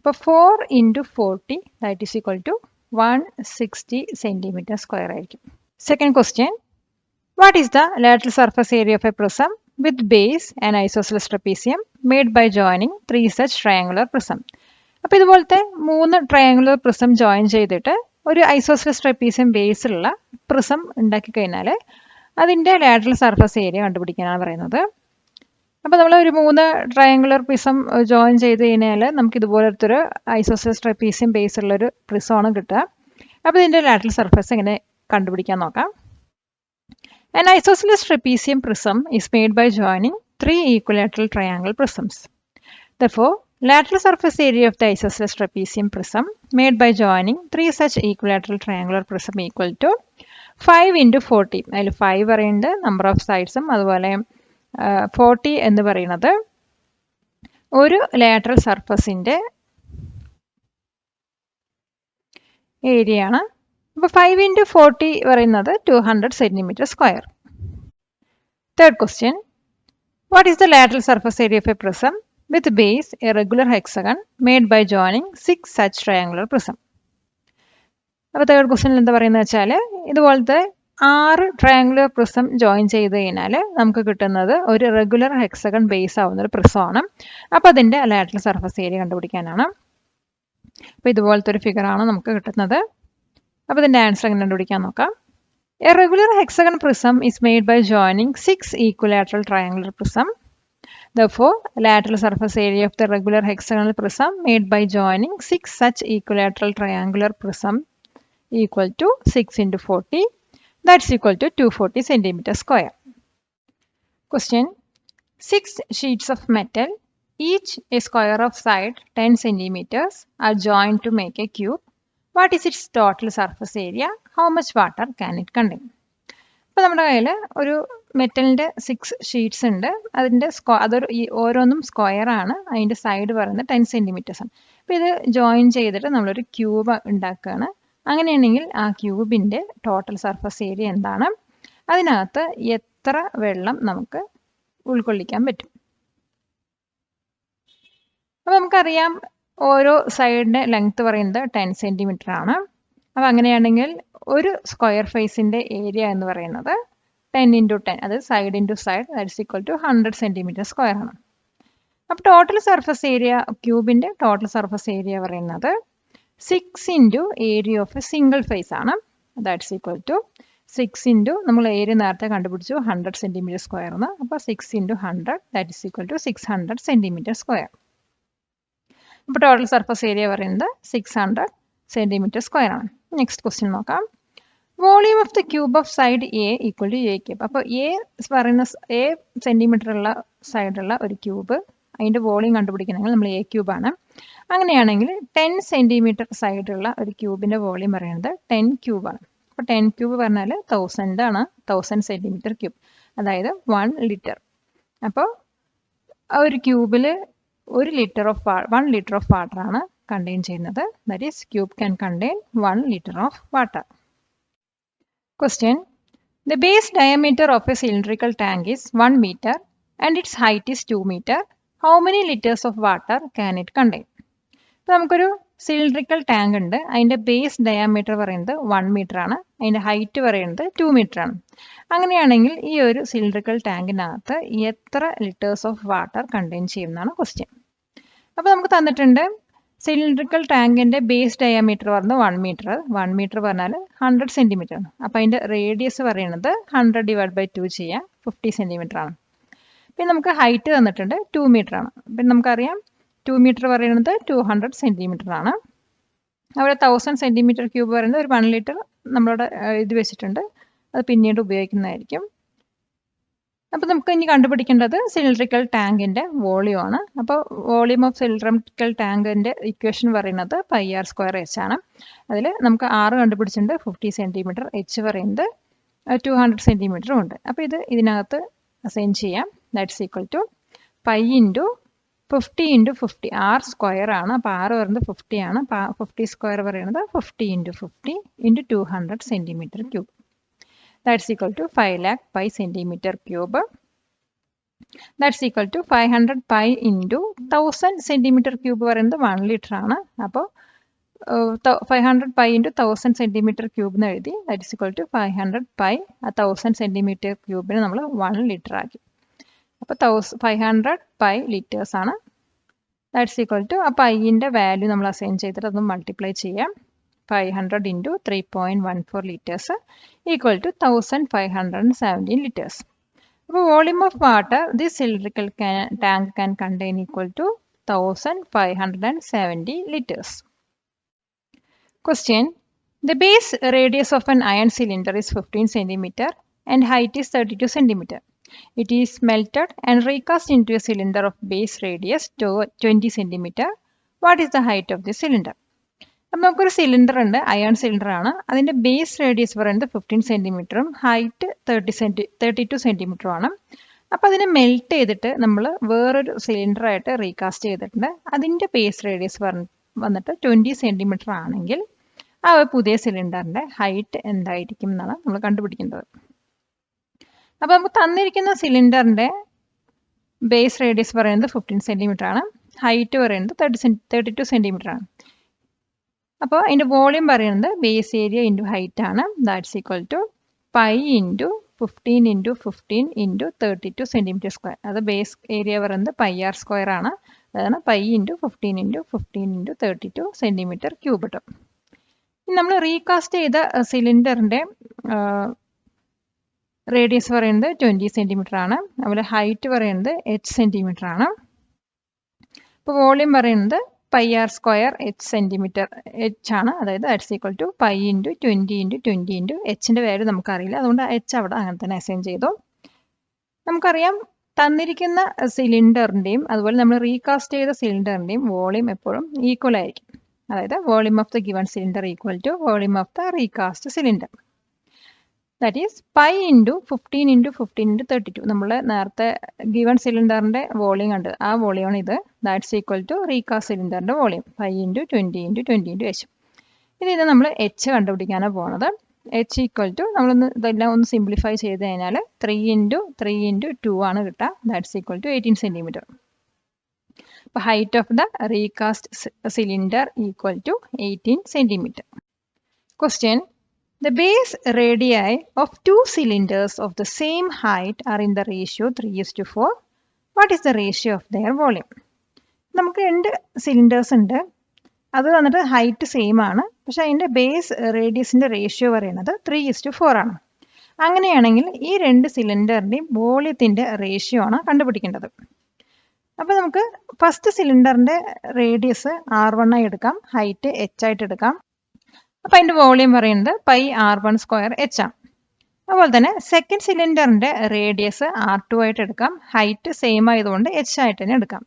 അപ്പോൾ 4 into 40 that is equal to 160 centimetre square ആയിരിക്കും. Second question, what is the lateral surface area of a prism with base and isosceles trapezium made by joining 3 such triangular prism. അപ്പോൾ ഇതുപോലത്തെ 3 ട്രയാങ്കുലർ പ്രിസം ജോയിൻ ചെയ്തിട്ട് ഒരു ഐസോസെലസ് ട്രപ്പീസിയം ബേസ് ഉള്ള പ്രിസം ഉണ്ടാക്കി കഴിഞ്ഞാൽ അതിൻ്റെ ലാറ്ററൽ സർഫസ് ഏരിയ കണ്ടുപിടിക്കാനാണ് പറയുന്നത്. അപ്പോൾ നമ്മൾ ഒരു 3 ട്രയാങ്കുലർ പ്രിസം ജോയിൻ ചെയ്ത് കഴിഞ്ഞാൽ നമുക്ക് ഇതുപോലത്തെ ഒരു ഐസോസെലസ് ട്രപ്പീസിയം ബേസ് ഉള്ളൊരു പ്രിസമാണ് കിട്ടുക. അപ്പോൾ ഇതിൻ്റെ ലാറ്ററൽ സർഫസ് എങ്ങനെ കണ്ടുപിടിക്കാൻ നോക്കാം. An isosceles trapezium prism is made by joining 3 equilateral triangle prisms. Therefore, lateral surface area of the isosceles trapezium prism made by joining 3 such equilateral triangular prism equal to 5 into 40. അതിൽ 5 പറയുന്നത് നമ്പർ ഓഫ് സൈഡ്സും അതുപോലെ 40 എന്ന് പറയുന്നത് ഒരു ലാറ്ററൽ സർഫസിൻ്റെ ഏരിയ ആണ്. അപ്പോൾ 5 into 40 പറയുന്നത് 200 centimetre square. Third question, what is the lateral surface area of a prism with base a regular hexagon made by joining 6 such triangular prism? അപ്പോൾ തേർഡ് ക്വസ്റ്റ്യനിൽ എന്താ പറയുന്നത് വെച്ചാൽ ഇതുപോലത്തെ 6 ട്രയാങ്കുലർ പ്രിസം ജോയിൻ ചെയ്ത് കഴിഞ്ഞാൽ നമുക്ക് കിട്ടുന്നത് ഒരു റെഗുലർ ഹെക്സഗൺ ബേസ് ആവുന്ന ഒരു പ്രിസമാണ്. അപ്പോൾ അതിൻ്റെ ലാറ്ററൽ സർഫസ് ഏരിയ കണ്ടുപിടിക്കാനാണ്. അപ്പോൾ ഇതുപോലത്തെ ഒരു ഫിഗറാണ് നമുക്ക് കിട്ടുന്നത്. അപ്പോൾ ഇതിൻ്റെ ആൻസർ എങ്ങനെ കണ്ടുപിടിക്കാൻ നോക്കാം. A regular hexagon prism is made by joining 6 equilateral triangular prism. Therefore, lateral surface area of the regular hexagonal prism made by joining 6 such equilateral triangular prism equal to 6 into 40. That's equal to 240 centimeter square. Question, 6 sheets of metal, each a square of side 10 centimeters, are joined to make a cube. What is its total surface area? How much water can it contain? ഇപ്പോൾ നമ്മുടെ കയ്യിൽ ഒരു മെറ്റലിൻ്റെ 6 ഷീറ്റ്സ് ഉണ്ട്. അതിൻ്റെ അതൊരു ഓരോന്നും സ്ക്വയർ ആണ്. അതിൻ്റെ സൈഡ് പറയുന്നത് 10 സെൻറ്റിമീറ്റേഴ്സ് ആണ്. അപ്പോൾ ഇത് ജോയിൻ ചെയ്തിട്ട് നമ്മളൊരു ക്യൂബ് ഉണ്ടാക്കുകയാണ്. അങ്ങനെയാണെങ്കിൽ ആ ക്യൂബിൻ്റെ ടോട്ടൽ സർഫസ് ഏരിയ എന്താണ്? അതിനകത്ത് എത്ര വെള്ളം നമുക്ക് ഉൾക്കൊള്ളിക്കാൻ പറ്റും? അപ്പോൾ നമുക്കറിയാം ഓരോ സൈഡിൻ്റെ ലെങ്ത്ത് പറയുന്നത് 10 സെൻറ്റിമീറ്റർ ആണ്. അപ്പോൾ അങ്ങനെയാണെങ്കിൽ ഒരു സ്ക്വയർ ഫേസിൻ്റെ ഏരിയ എന്ന് പറയുന്നത് 10 into 10, അത് side into side, that's equal to 100 centimetre square ആണ്. അപ്പോൾ ടോട്ടൽ സർഫസ് ഏരിയ ക്യൂബിൻ്റെ ടോട്ടൽ സർഫസ് ഏരിയ പറയുന്നത് 6 into area of a single face ആണ്. ദാറ്റ്സ് ഈക്വൽ ടു 6 into നമ്മൾ ഏരിയ നേരത്തെ കണ്ടുപിടിച്ചു 100 സെൻറ്റിമീറ്റർ സ്ക്വയർ എന്ന്. അപ്പോൾ 6 into 100 that is equal to 600 centimetre square. അപ്പോൾ ടോട്ടൽ സർഫസ് ഏരിയ പറയുന്നത് 600 സെൻറ്റിമീറ്റർ സ്ക്വയർ ആണ്. നെക്സ്റ്റ് ക്വസ്റ്റ്യൻ നോക്കാം. Volume of the cube of side A equal to A cube. അപ്പോൾ എ പറയുന്ന എ സെൻറ്റിമീറ്റർ ഉള്ള സൈഡുള്ള ഒരു ക്യൂബ്, അതിൻ്റെ വോളിയം കണ്ടുപിടിക്കണമെങ്കിൽ നമ്മൾ എ ക്യൂബാണ്. അങ്ങനെയാണെങ്കിൽ 10 സെൻറ്റിമീറ്റർ സൈഡുള്ള ഒരു ക്യൂബിൻ്റെ വോളിയം പറയുന്നത് 10 ക്യൂബാണ്. അപ്പോൾ 10 ക്യൂബ് പറഞ്ഞാൽ 1000 ആണ്, 1000 സെൻറ്റിമീറ്റർ ക്യൂബ്, അതായത് 1 ലിറ്റർ. അപ്പോൾ ആ ഒരു ക്യൂബിൽ 1 ലിറ്റർ ഓഫ് വാട്ടർ ആണ് കണ്ടെയ്ൻ ചെയ്യുന്നത്. That is cube can contain 1 litre of water. Question, the base diameter of a cylindrical tank is 1 meter and its height is 2 meter. How many liters of water can it contain? ഇപ്പോൾ നമുക്കൊരു സിലിണ്ടറിക്കൽ ടാങ്ക് ഉണ്ട്. അതിൻ്റെ ബേസ് ഡയാമീറ്റർ പറയുന്നത് 1 മീറ്റർ ആണ്. അതിൻ്റെ ഹൈറ്റ് പറയുന്നത് 2 മീറ്റർ ആണ്. അങ്ങനെയാണെങ്കിൽ ഈ ഒരു സിലിണ്ടറിക്കൽ ടാങ്കിനകത്ത് എത്ര ലിറ്റേഴ്സ് ഓഫ് വാട്ടർ കണ്ടെയ്ൻ ചെയ്യുന്നതാണ് ക്വസ്റ്റ്യൻ. അപ്പോൾ നമുക്ക് തന്നിട്ടുണ്ട് സിലിണ്ടറിക്കൽ ടാങ്കിൻ്റെ ബേസ് ഡയാമീറ്റർ പറയുന്നത് 1 മീറ്റർ. 1 മീറ്റർ പറഞ്ഞാൽ 100 സെൻറ്റിമീറ്റർ ആണ്. അപ്പോൾ അതിൻ്റെ റേഡിയസ് പറയുന്നത് 100 ഡിവൈഡ് ബൈ 2 ചെയ്യാം, 50 സെൻറ്റിമീറ്റർ ആണ്. പിന്നെ നമുക്ക് ഹൈറ്റ് തന്നിട്ടുണ്ട് 2 മീറ്റർ ആണ്. പിന്നെ നമുക്കറിയാം 2 മീറ്റർ പറയുന്നത് 200 സെൻറ്റിമീറ്റർ ആണ്. അവിടെ 1000 സെൻറ്റിമീറ്റർ ക്യൂബ് പറയുന്നത് ഒരു 1 ലിറ്റർ നമ്മളോട് ഇത് വെച്ചിട്ടുണ്ട്. അത് പിന്നീട് ഉപയോഗിക്കുന്നതായിരിക്കും. അപ്പോൾ നമുക്ക് ഇനി കണ്ടുപിടിക്കേണ്ടത് സിലിണ്ടറിക്കൽ ടാങ്കിൻ്റെ വോളിയം ആണ്. അപ്പോൾ വോളിയം ഓഫ് സിലിണ്ടറിക്കൽ ടാങ്കിൻ്റെ ഇക്വേഷൻ പറയുന്നത് πr²h ആണ്. അതിൽ നമുക്ക് r കണ്ടുപിടിച്ചിട്ടുണ്ട് 50 സെൻറ്റിമീറ്റർ, h പറയുന്നത് 200 സെൻറ്റിമീറ്ററും ഉണ്ട്. അപ്പോൾ ഇതിനകത്ത് അസൈൻ ചെയ്യാം. That's equal to pi into 50 into 50, r² ആണ്. അപ്പോൾ r പറയുന്നത് 50 ആണ്. 50² പറയുന്നത് 50 into 50 into 200 centimetre cube. That's equal to 5 lakh pi centimeter cube. That's equal to 500 pi into 1000 centimeter cube പറയുന്നത് 1 ലിറ്റർ ആണ്. അപ്പോൾ 500 pi into 1000 centimeter cube എന്ന് എഴുതി. That is equal to 500 pi 1000 centimeter cube നമ്മൾ 1 ലിറ്റർ ആക്കി. അപ്പോൾ 500 pi liters ആണ്. That's equal to ആ പൈൻ്റെ വാല്യൂ നമ്മൾ അസൈൻ ചെയ്തിട്ട് അത് മൾട്ടിപ്ലൈ ചെയ്യാം. 500 into 3.14 liters equal to 1517 liters. അപ്പോൾ volume of water this cylindrical tank can contain equal to 1570 liters. Question: the base radius of an iron cylinder is 15 centimeter and height is 32 centimeter. It is melted and recast into a cylinder of base radius 20 centimeter. What is the height of the cylinder? അപ്പോൾ നമുക്കൊരു സിലിണ്ടർ ഉണ്ട്, അയൺ സിലിണ്ടർ ആണ്. അതിൻ്റെ ബേസ് റേഡിയസ് പറയുന്നത് 15 സെൻറ്റിമീറ്ററും ഹൈറ്റ് 32 സെൻറ്റിമീറ്ററും ആണ്. അപ്പോൾ അതിനെ മെൽറ്റ് ചെയ്തിട്ട് നമ്മൾ വേറൊരു സിലിണ്ടറായിട്ട് റീകാസ്റ്റ് ചെയ്തിട്ടുണ്ട്. അതിൻ്റെ ബേസ് റേഡിയസ് വന്നിട്ട് 20 സെൻറ്റിമീറ്റർ ആണെങ്കിൽ ആ പുതിയ സിലിണ്ടറിൻ്റെ ഹൈറ്റ് എന്തായിരിക്കും എന്നാണ് നമ്മൾ കണ്ടുപിടിക്കേണ്ടത്. അപ്പോൾ നമുക്ക് തന്നിരിക്കുന്ന സിലിണ്ടറിൻ്റെ ബേസ് റേഡിയസ് പറയുന്നത് 15 സെൻറ്റിമീറ്റർ ആണ്. ഹൈറ്റ് പറയുന്നത് 32 സെൻറ്റിമീറ്റർ ആണ്. അപ്പോൾ അതിൻ്റെ വോളിയം പറയുന്നത് ബേസ് ഏരിയ ഇൻറ്റു ഹൈറ്റ് ആണ്. That's equal to pi into 15 into 15 into 32 centimetre square. അത് ബേസ് ഏരിയ പറയുന്നത് πr² ആണ്. അതാണ് pi into 15 into 15 into 32 centimetre cube കിട്ടും. ഇനി നമ്മൾ റീകാസ്റ്റ് ചെയ്ത സിലിണ്ടറിൻ്റെ റേഡിയസ് പറയുന്നത് 20 സെൻറ്റിമീറ്റർ ആണ്. അതുപോലെ ഹൈറ്റ് പറയുന്നത് 8 സെൻറ്റിമീറ്റർ ആണ്. അപ്പോൾ വോളിയം പറയുന്നത് πr² h സെൻറ്റിമീറ്റർ h ആണ്. അതായത് that's equal to pi into 20 into 20 into എച്ചിൻ്റെ വാല്യൂ നമുക്കറിയില്ല, അതുകൊണ്ട് h അവിടെ അങ്ങനെ തന്നെ അസൈൻ ചെയ്തു. നമുക്കറിയാം തന്നിരിക്കുന്ന സിലിണ്ടറിൻ്റെയും അതുപോലെ നമ്മൾ റീകാസ്റ്റ് ചെയ്ത സിലിണ്ടറിൻ്റെയും വോളിയം എപ്പോഴും ഈക്വൽ ആയിരിക്കും. അതായത് volume of the given cylinder equal to volume of the recast cylinder. That is pi into 15 into 15 into 32. നമ്മൾ നേരത്തെ ഗിവൺ സിലിണ്ടറിൻ്റെ വോളിയം കണ്ട് ആ വോളിയമാണ് ഇത്. ദാറ്റ്സ് ഈക്വൽ ടു റീകാസ്റ്റ് സിലിണ്ടറിൻ്റെ volume pi into 20 into 20 into H. ഇത് നമ്മൾ എച്ച് കണ്ടുപിടിക്കാനാണ് പോകുന്നത്. എച്ച് ഈക്വൽ ടു നമ്മളൊന്ന് ഇതെല്ലാം ഒന്ന് സിംപ്ലിഫൈ ചെയ്ത് കഴിഞ്ഞാൽ 3 ഇൻറ്റു 3 ഇൻറ്റു 2 ആണ് കിട്ടുക. That's equal to 18 centimetre. അപ്പോൾ height of the recast cylinder equal to 18 centimetre. Question: the base radii of two cylinders of the same height are in the ratio 3:4. What is the ratio of their volume? നമുക്ക് രണ്ട് സിലിണ്ടേഴ്സ് ഉണ്ട്. അത് വന്നിട്ട് ഹൈറ്റ് സെയിം ആണ്, പക്ഷെ അതിൻ്റെ ബേസ് റേഡിയസിൻ്റെ റേഷ്യോ പറയുന്നത് 3:4 ആണ്. അങ്ങനെയാണെങ്കിൽ ഈ രണ്ട് സിലിണ്ടറിൻ്റെയും വോളിയത്തിൻ്റെ റേഷ്യോ ആണ് കണ്ടുപിടിക്കേണ്ടത്. അപ്പോൾ നമുക്ക് ഫസ്റ്റ് സിലിണ്ടറിൻ്റെ റേഡിയസ് R1 ആയി എടുക്കാം, ഹൈറ്റ് h ആയിട്ട് എടുക്കാം. അപ്പോൾ അതിൻ്റെ വോളിയം പറയുന്നത് πr1² h ആണ്. അതുപോലെ തന്നെ സെക്കൻഡ് സിലിണ്ടറിൻ്റെ റേഡിയസ് R2 ആയിട്ട് എടുക്കാം, ഹൈറ്റ് സെയിം ആയതുകൊണ്ട് h ആയിട്ട് തന്നെ എടുക്കാം.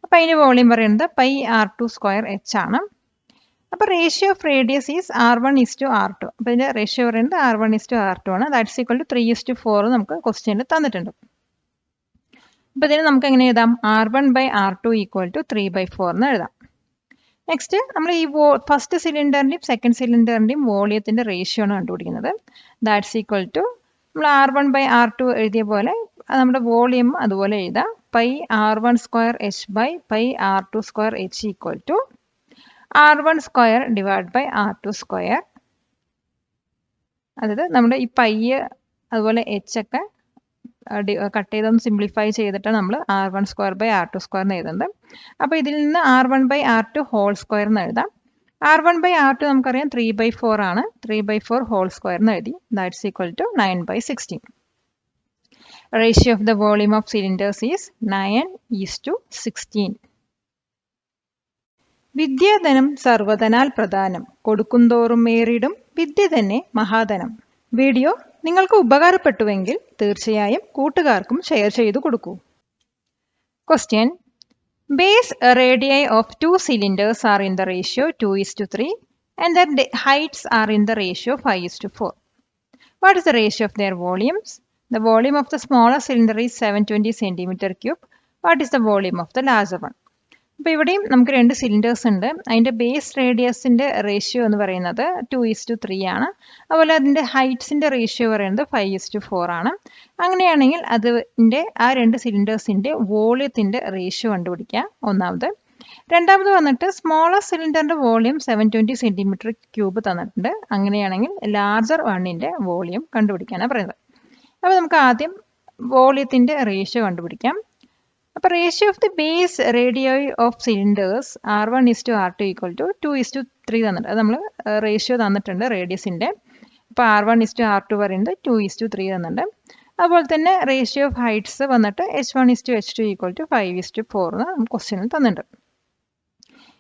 അപ്പോൾ അതിൻ്റെ വോളിയം പറയുന്നത് πr2² h ആണ്. അപ്പോൾ ratio of radius is R1:R2. അപ്പോൾ ഇതിൻ്റെ റേഷ്യോ പറയുന്നത് R1:R2 ആണ്. ദാറ്റ്സ് ഈക്വൽ ടു 3:4 നമുക്ക് ക്വസ്റ്റ്യനിൽ തന്നിട്ടുണ്ട്. അപ്പോൾ ഇതിന് നമുക്ക് എങ്ങനെ എഴുതാം? R1/R2 ഈക്വൽ ടു 3/4 എന്ന് എഴുതാം. നെക്സ്റ്റ് നമ്മൾ ഈ ഫസ്റ്റ് സിലിണ്ടറിൻ്റെയും സെക്കൻഡ് സിലിണ്ടറിൻ്റെയും വോളിയത്തിൻ്റെ റേഷ്യോ ആണ് കണ്ടുപിടിക്കുന്നത്. ദാറ്റ്സ് ഈക്വൽ ടു നമ്മൾ R1/R2 എഴുതിയ പോലെ നമ്മുടെ വോളിയം അതുപോലെ എഴുതാം. πr1² h/πr2² h equal to R1 square divide by R2 square. അതായത് നമ്മുടെ ഈ പയ്യ് അതുപോലെ എച്ച് ഒക്കെ കട്ട് ചെയ്തൊന്ന് സിംപ്ലിഫൈ ചെയ്തിട്ട് നമ്മൾ R1 square by R2 square എന്ന് എഴുതുന്നത്. അപ്പോൾ ഇതിൽ നിന്ന് R1 by R2 whole square എന്ന് എഴുതാം. R1 ബൈ R2 നമുക്കറിയാം 3/4 ആണ്. 3/4 ഹോൾ സ്ക്വയർ എന്ന് എഴുതി. That's equal to 9/16. Ratio of the volume of cylinders is 9:16. വിദ്യാധനം സർവ്വധനാൽ പ്രധാനം, കൊടുക്കുന്തോറും ഏറിടും വിദ്യ തന്നെ മഹാധനം. വീഡിയോ നിങ്ങൾക്ക് ഉപകാരപ്പെട്ടുവെങ്കിൽ തീർച്ചയായും കൂട്ടുകാർക്കും ഷെയർ ചെയ്തു കൊടുക്കൂ. Question. Base radii of two cylinders are in the ratio 2:3 and their heights are in the ratio 5:4. What is the ratio of their volumes? The volume of the smaller cylinder is 720 cm3. What is the volume of the larger one? അപ്പോൾ ഇവിടെയും നമുക്ക് രണ്ട് സിലിണ്ടേഴ്സ് ഉണ്ട്. അതിൻ്റെ ബേസ് റേഡിയസിൻ്റെ റേഷ്യോ എന്ന് പറയുന്നത് 2:3 ആണ്. അതുപോലെ അതിൻ്റെ ഹൈറ്റ്സിൻ്റെ റേഷ്യോ പറയുന്നത് 5:4 ആണ്. അങ്ങനെയാണെങ്കിൽ അതിൻ്റെ ആ രണ്ട് സിലിണ്ടേഴ്സിൻ്റെ വോളിയത്തിൻ്റെ റേഷ്യോ കണ്ടുപിടിക്കുക ഒന്നാമത്. രണ്ടാമത് വന്നിട്ട് സ്മോളർ സിലിണ്ടറിൻ്റെ വോളിയം 720 cm3 തന്നിട്ടുണ്ട്. അങ്ങനെയാണെങ്കിൽ ലാർജർ വണ്ണിൻ്റെ വോളിയം കണ്ടുപിടിക്കാനാണ് പറയുന്നത്. അപ്പോൾ നമുക്ക് ആദ്യം വോളിയത്തിൻ്റെ റേഷ്യോ കണ്ടുപിടിക്കാം. അപ്പോൾ ratio of the base radii of cylinders R1:R2 equal to 2:3 തന്നിട്ടുണ്ട്. അത് നമ്മൾ റേഷ്യോ തന്നിട്ടുണ്ട് റേഡിയസിൻ്റെ. അപ്പോൾ R1:R2 പറയുന്നത് 2:3 തന്നിട്ടുണ്ട്. അതുപോലെ തന്നെ റേഷ്യോ ഓഫ് ഹൈറ്റ്സ് വന്നിട്ട് H1:H2 ഈക്വൽ ടു 5:4 എന്ന് ക്വസ്റ്റ്യനിൽ തന്നിട്ടുണ്ട്.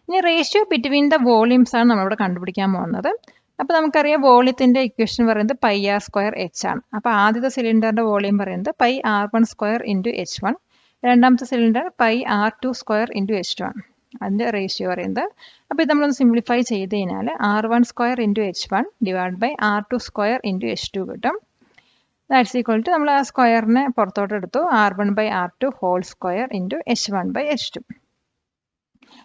ഇനി റേഷ്യോ ബിറ്റ്വീൻ ദ വോളിയൂംസ് ആണ് നമ്മളിവിടെ കണ്ടുപിടിക്കാൻ പോകുന്നത്. അപ്പോൾ നമുക്കറിയാം വോളിയത്തിൻ്റെ ഇക്വേഷൻ പറയുന്നത് πr²h ആണ്. അപ്പോൾ ആദ്യത്തെ സിലിണ്ടറിൻ്റെ വോളിയം പറയുന്നത് πr1² × H1. രണ്ടാമത്തെ സിലിണ്ടർ πr2² × H2 ആണ്. അതിൻ്റെ റേഷ്യോ പറയുന്നത്. അപ്പോൾ ഇത് നമ്മളൊന്ന് സിംപ്ലിഫൈ ചെയ്ത് കഴിഞ്ഞാൽ R1² × H1 divide by R2² × H2 കിട്ടും. ദാറ്റ്സ് ഈക്വൽ ടു നമ്മൾ ആ സ്ക്വയറിനെ പുറത്തോട്ട് എടുത്തു. R1/R2 whole square × H1/H2.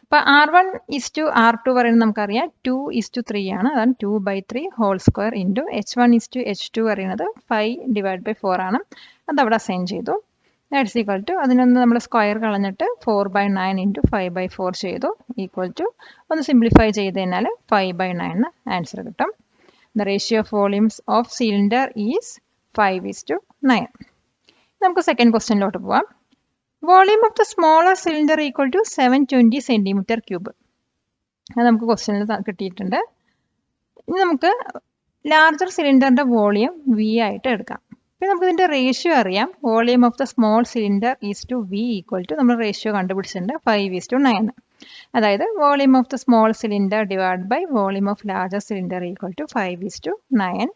അപ്പോൾ R1:R2 പറയുന്നത് നമുക്കറിയാം 2:3 ആണ്. അതാണ് 2/3 ഹോൾ സ്ക്വയർ × H1:H2 പറയുന്നത് 5/4 ആണ്. അതവിടെ അസൈൻ ചെയ്തു. ദാറ്റ്സ് ഈക്വൽ ടു അതിനൊന്ന് നമ്മൾ സ്ക്വയർ കളഞ്ഞിട്ട് 4/9 × 5/4 ചെയ്തു. ഈക്വൽ ടു ഒന്ന് സിംപ്ലിഫൈ ചെയ്ത് കഴിഞ്ഞാൽ 5/9 ആൻസർ കിട്ടും. The ratio of volumes of cylinder is 5:9. നമുക്ക് സെക്കൻഡ് ക്വസ്റ്റ്യനിലോട്ട് പോവാം. Volume of the smaller cylinder equal to 720 cm3. അത് നമുക്ക് ക്വസ്റ്റ്യനിൽ കിട്ടിയിട്ടുണ്ട്. ഇനി നമുക്ക് ലാർജർ സിലിണ്ടറിൻ്റെ വോളിയം V ആയിട്ട് എടുക്കാം. പിന്നെ നമുക്ക് ഇതിൻ്റെ റേഷ്യോ അറിയാം. Volume of the small cylinder is to V equal to നമ്മൾ റേഷ്യോ കണ്ടുപിടിച്ചിട്ടുണ്ട് 5:9. അതായത് volume of the small cylinder divide by volume of larger cylinder equal to 5:9.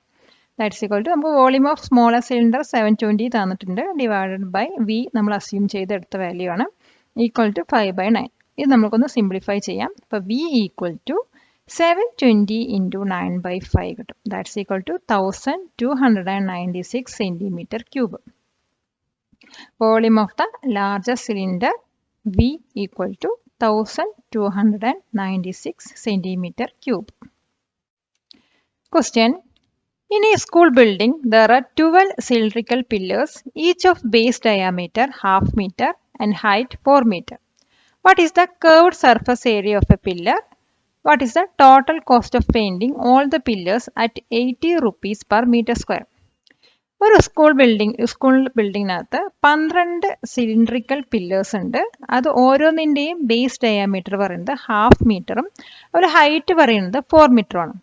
That's equal to നമുക്ക് വോളിയം ഓഫ് സ്മോളർ സിലിണ്ടർ 720 തന്നിട്ടുണ്ട്. ഡിവൈഡഡ് ബൈ V നമ്മൾ അസ്യൂം ചെയ്തെടുത്ത വാല്യൂ ആണ്. Equal to 5/9. ഇത് നമുക്കൊന്ന് സിംപ്ലിഫൈ ചെയ്യാം. അപ്പോൾ V ഈക്വൽ ടു 720 × 9/5 കിട്ടും. That's equal to 1296 cm3. Volume of the larger cylinder V equal to 1296 cm3. Question. In a school building, there are 12 cylindrical pillars, each of base diameter 1/2 meter and height 4 meter. What is the curved surface area of a pillar? What is the total cost of painting all the pillars at 80 rupees per meter square? ഒരു സ്കൂൾ ബിൽഡിങ്ങിനകത്ത് 12 സിലിണ്ടറിക്കൽ പില്ലേഴ്സ് ഉണ്ട്. അത് ഓരോന്നിൻ്റെയും ബേസ് ഡയാമീറ്റർ പറയുന്നത് 1/2 മീറ്ററും ഒരു ഹൈറ്റ് പറയുന്നത് 4 മീറ്ററുമാണ്.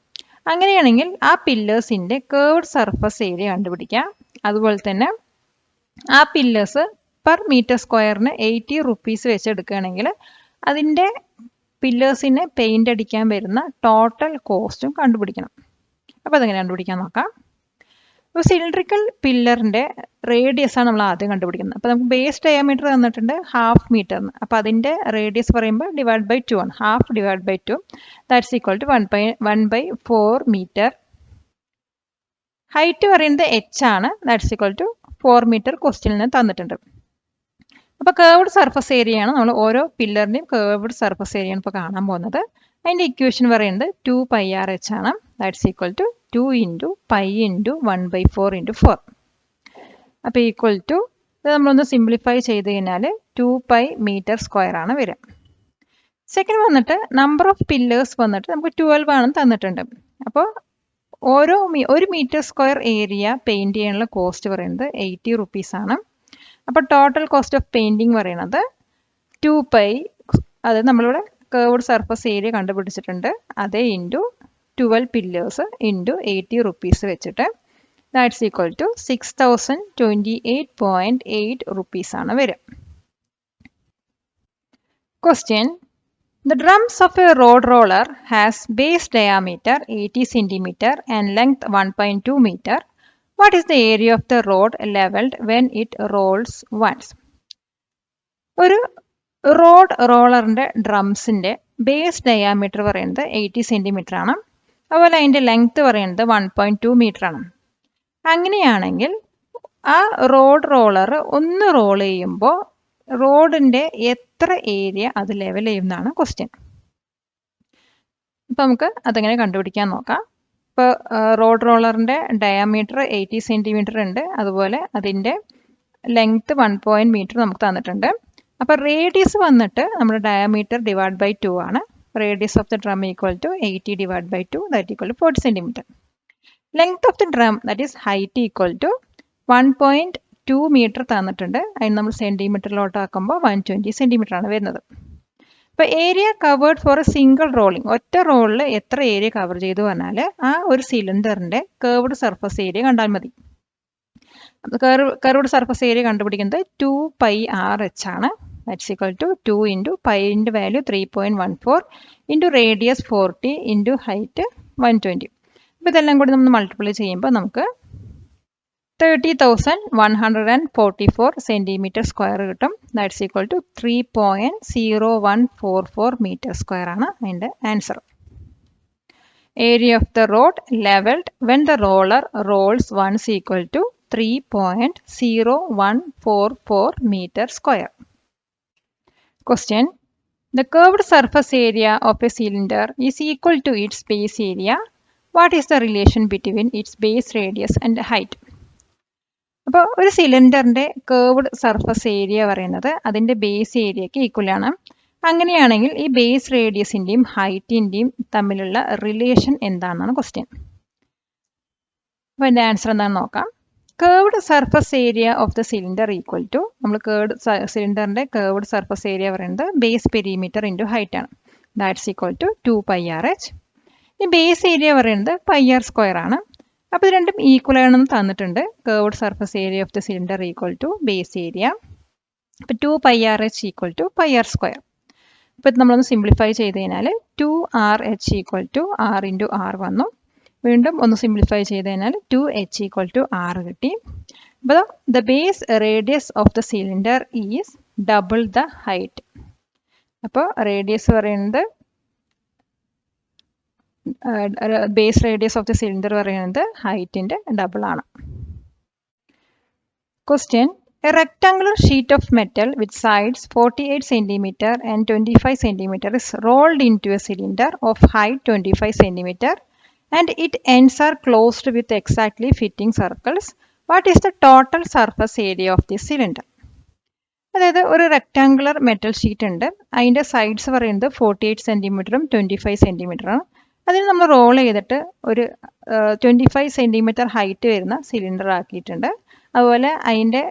അങ്ങനെയാണെങ്കിൽ ആ പില്ലേഴ്സിൻ്റെ കേർവ്ഡ് സർഫസ് ഏരിയ കണ്ടുപിടിക്കാം. അതുപോലെ തന്നെ ആ പില്ലേഴ്സ് പെർ മീറ്റർ സ്ക്വയറിന് 80 റുപ്പീസ് വെച്ച് എടുക്കുകയാണെങ്കിൽ അതിൻ്റെ പില്ലേഴ്സിന് പെയിൻ്റ് അടിക്കാൻ വരുന്ന ടോട്ടൽ കോസ്റ്റും കണ്ടുപിടിക്കണം. അപ്പോൾ അതെങ്ങനെ കണ്ടുപിടിക്കാൻ നോക്കാം. അപ്പോൾ സിലിണ്ടറിക്കൽ പില്ലറിൻ്റെ റേഡിയസ് ആണ് നമ്മൾ ആദ്യം കണ്ടുപിടിക്കുന്നത്. അപ്പോൾ നമുക്ക് ബേസ് ഡയമീറ്റർ തന്നിട്ടുണ്ട് 1/2 മീറ്ററിന്. അപ്പോൾ അതിൻ്റെ റേഡിയസ് പറയുമ്പോൾ ഡിവൈഡ് ബൈ 2 ആണ്. 1/2 divide by 2 that's equal to 1/4 metre. Height പറയുന്നത് h ആണ്. ദാറ്റ്സ് ഈക്വൽ ടു 4 മീറ്റർ ക്വസ്റ്റ്യനിൽ നിന്ന് തന്നിട്ടുണ്ട്. അപ്പോൾ കേർവ്ഡ് സർഫസ് ഏരിയയാണ് നമ്മൾ ഓരോ പില്ലറിൻ്റെയും കേർവ്ഡ് സർഫസ് ഏരിയയാണ് ഇപ്പോൾ കാണാൻ പോകുന്നത്. അതിൻ്റെ ഇക്വേഷൻ പറയുന്നത് 2πrh ആണ്. That's equal to 2 × π × 1/4 × 4. അപ്പോൾ ഈക്വൽ ടു ഇത് നമ്മളൊന്ന് സിംപ്ലിഫൈ ചെയ്ത് കഴിഞ്ഞാൽ 2π മീറ്റർ സ്ക്വയർ ആണ് വരിക. സെക്കൻഡ് വന്നിട്ട് നമ്പർ ഓഫ് പില്ലേഴ്സ് വന്നിട്ട് നമുക്ക് 12 ആണെന്ന് തന്നിട്ടുണ്ട്. അപ്പോൾ ഒരു മീറ്റർ സ്ക്വയർ ഏരിയ പെയിൻറ് ചെയ്യാനുള്ള കോസ്റ്റ് പറയുന്നത് 80 റുപ്പീസ് ആണ്. അപ്പോൾ ടോട്ടൽ കോസ്റ്റ് ഓഫ് പെയിൻറ്റിങ് പറയുന്നത് 2 പൈ, അത് നമ്മളിവിടെ കേർവ്ഡ് സർഫസ് ഏരിയ കണ്ടുപിടിച്ചിട്ടുണ്ട്, അതേ ഇൻറ്റു 12 പില്ലേഴ്സ് ഇൻറ്റു 80 റുപ്പീസ് വെച്ചിട്ട് ദാറ്റ്സ് ഈക്വൽ ടു 6028.8 റുപ്പീസ് ആണ് വരിക. Question. The drums of a road roller has base diameter 80 cm and length 1.2 meter. What is the area of the road leveled when it rolls once? ഒരു റോഡ് റോളറിൻ്റെ ഡ്രംസിൻ്റെ ബേസ് ഡയാമീറ്റർ പറയുന്നത് 80 സെൻറ്റിമീറ്റർ ആണ്. അതുപോലെ അതിൻ്റെ ലെങ്ത് പറയുന്നത് 1.2 മീറ്റർ ആണ്. അങ്ങനെയാണെങ്കിൽ ആ റോഡ് റോളർ ഒന്ന് റോൾ ചെയ്യുമ്പോൾ റോഡിൻ്റെ എത്ര ഏരിയ അത് ലെവൽ ചെയ്യുന്നതാണ് ക്വസ്റ്റ്യൻ. അപ്പോൾ നമുക്ക് അതെങ്ങനെ കണ്ടുപിടിക്കാൻ നോക്കാം. ഇപ്പോൾ റോഡ് റോളറിൻ്റെ ഡയാമീറ്റർ 80 സെൻറ്റിമീറ്റർ ഉണ്ട്, അതുപോലെ അതിൻ്റെ ലെങ്ത്ത് 1 മീറ്റർ നമുക്ക് തന്നിട്ടുണ്ട്. അപ്പോൾ റേഡിയസ് വന്നിട്ട് നമ്മുടെ ഡയാമീറ്റർ ഡിവൈഡ് ബൈ 2 ആണ്. Radius of the drum equal to 80 divide by 2, that equal to 40 centimetre. Length of the drum that is height equal to 1.2 metre തന്നിട്ടുണ്ട്. അതിന് നമ്മൾ സെൻറ്റിമീറ്ററിലോട്ട് ആക്കുമ്പോൾ 120 സെൻറ്റിമീറ്റർ ആണ് വരുന്നത്. ഇപ്പോൾ area covered for a single rolling, ഒറ്റ റോളിൽ എത്ര ഏരിയ കവർ ചെയ്തു പറഞ്ഞാൽ ആ ഒരു സിലിണ്ടറിൻ്റെ കേർവ്ഡ് സർഫസ് ഏരിയ കണ്ടാൽ മതി. കേർവ്ഡ് സർഫസ് ഏരിയ കണ്ടുപിടിക്കുന്നത് 2 പൈ ആർ എച്ച് ആണ്. ദാറ്റ്സ് ഈക്വൽ ടു 2 ഇൻറ്റു പൈൻ്റെ value 3.14 into radius 40 into height 120. അപ്പോൾ ഇതെല്ലാം കൂടി നമ്മൾ മൾട്ടിപ്ലൈ ചെയ്യുമ്പോൾ നമുക്ക് 30,144 സെൻറ്റിമീറ്റർ സ്ക്വയർ കിട്ടും. That's equal to 3.0144 metre square ആണ് അതിൻ്റെ answer. Area of the road levelled when the roller rolls once equal to 3.0144 meter square. Question. The curved surface area of a cylinder is equal to its base area. What is the relation between its base radius and height? അപ്പോൾ ഒരു സിലിണ്ടറിൻ്റെ കേർവ്ഡ് സർഫസ് ഏരിയ പറയുന്നത് അതിൻ്റെ ബേസ് ഏരിയയ്ക്ക് ഈക്വൽ ആണ്. അങ്ങനെയാണെങ്കിൽ ഈ ബേസ് റേഡിയസിൻ്റെയും ഹൈറ്റിൻ്റെയും തമ്മിലുള്ള റിലേഷൻ എന്താണെന്നാണ് ക്വസ്റ്റ്യൻ. അപ്പോൾ എൻ്റെ ആൻസർ എന്താണെന്ന് നോക്കാം. Curved surface area of the cylinder equal to, നമ്മൾ സിലിണ്ടറിൻ്റെ കേർവ്ഡ് സർഫസ് ഏരിയ പറയുന്നത് ബേസ് പെരിമീറ്റർ ഇൻറ്റു ഹൈറ്റ് ആണ്. That's equal to 2 pi R H. ഈ ബേസ് ഏരിയ പറയുന്നത് പൈ ആർ സ്ക്വയർ ആണ്. അപ്പോൾ ഇത് രണ്ടും ഈക്വൽ ആണെന്ന് തന്നിട്ടുണ്ട്. Curved surface area of the cylinder equal to base area. അപ്പോൾ 2 pi R H equal to pi R square. അപ്പോൾ ഇത് നമ്മളൊന്ന് സിംപ്ലിഫൈ ചെയ്ത് കഴിഞ്ഞാൽ 2RH equal to R into R വന്നു. വീണ്ടും ഒന്ന് സിംപ്ലിഫൈ ചെയ്ത് കഴിഞ്ഞാൽ 2H ഈക്വൽ ടു ആർ കിട്ടി. അപ്പോൾ the base radius of the cylinder is double the height. അപ്പോൾ റേഡിയസ് പറയുന്നത് base radius of the cylinder പറയുന്നത് ഹൈറ്റിൻ്റെ ഡബിൾ ആണ്. Question. A rectangular sheet of metal with sides 48 cm and 25 cm is rolled into a cylinder of height 25 cm and its ends are closed with exactly fitting circles. What is the total surface area of this cylinder? അതായത് ഒരു റെക്ടാങ്കുലർ മെറ്റൽ ഷീറ്റ് ഉണ്ട്, അതിൻ്റെ സൈഡ്സ് പറയുന്നത് 48 സെൻറ്റിമീറ്ററും 25 സെൻറ്റിമീറ്ററാണ്. അതിന് നമ്മൾ റോൾ ചെയ്തിട്ട് ഒരു 25 സെൻറ്റിമീറ്റർ ഹൈറ്റ് വരുന്ന സിലിണ്ടർ ആക്കിയിട്ടുണ്ട്. അതുപോലെ അതിൻ്റെ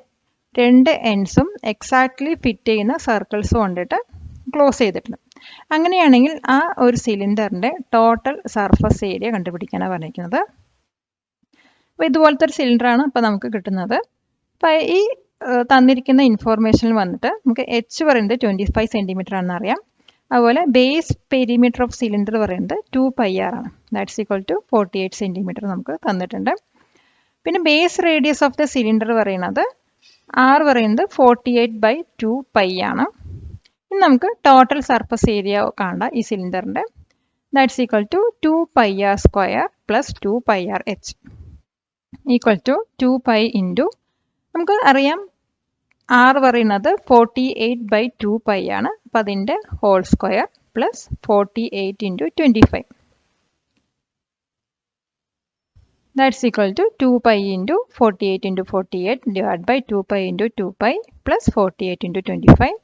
രണ്ട് എൻഡ്സും എക്സാക്ട്ലി ഫിറ്റ് ചെയ്യുന്ന സർക്കിൾസ് കൊണ്ടിട്ട് ക്ലോസ് ചെയ്തിട്ടുണ്ട്. അങ്ങനെയാണെങ്കിൽ ആ ഒരു സിലിണ്ടറിൻ്റെ ടോട്ടൽ സർഫസ് ഏരിയ കണ്ടുപിടിക്കാനാണ് പറഞ്ഞിരിക്കുന്നത്. അപ്പോൾ ഇതുപോലത്തെ ഒരു സിലിണ്ടറാണ് ഇപ്പോൾ നമുക്ക് കിട്ടുന്നത്. അപ്പോൾ ഈ തന്നിരിക്കുന്ന ഇൻഫോർമേഷനിൽ വന്നിട്ട് നമുക്ക് H പറയുന്നത് 25 സെൻറ്റിമീറ്റർ ആണെന്ന് അറിയാം. അതുപോലെ ബേസ് പെരിമീറ്റർ ഓഫ് സിലിണ്ടർ പറയുന്നത് 2 പൈ ആർ ആണ്. ദാറ്റ്സ് ഈക്വൽ ടു 48 സെൻറ്റിമീറ്റർ നമുക്ക് തന്നിട്ടുണ്ട്. പിന്നെ base radius of the cylinder പറയുന്നത് ആർ പറയുന്നത് 48/2 പൈ ആണ്. ഇനി നമുക്ക് ടോട്ടൽ സർഫസ് ഏരിയ കാണാം ഈ സിലിണ്ടറിൻ്റെ. That's equal to 2 pi R square plus 2 pi R H equal to 2 pi into നമുക്ക് അറിയാം ആർ പറയുന്നത് 48/2 പൈ ആണ്. അപ്പം അതിൻ്റെ whole square plus 48 into 25. That's equal to 2 pi into 48 into 48 divided by 2 pi into 2 pi plus 48 into 25.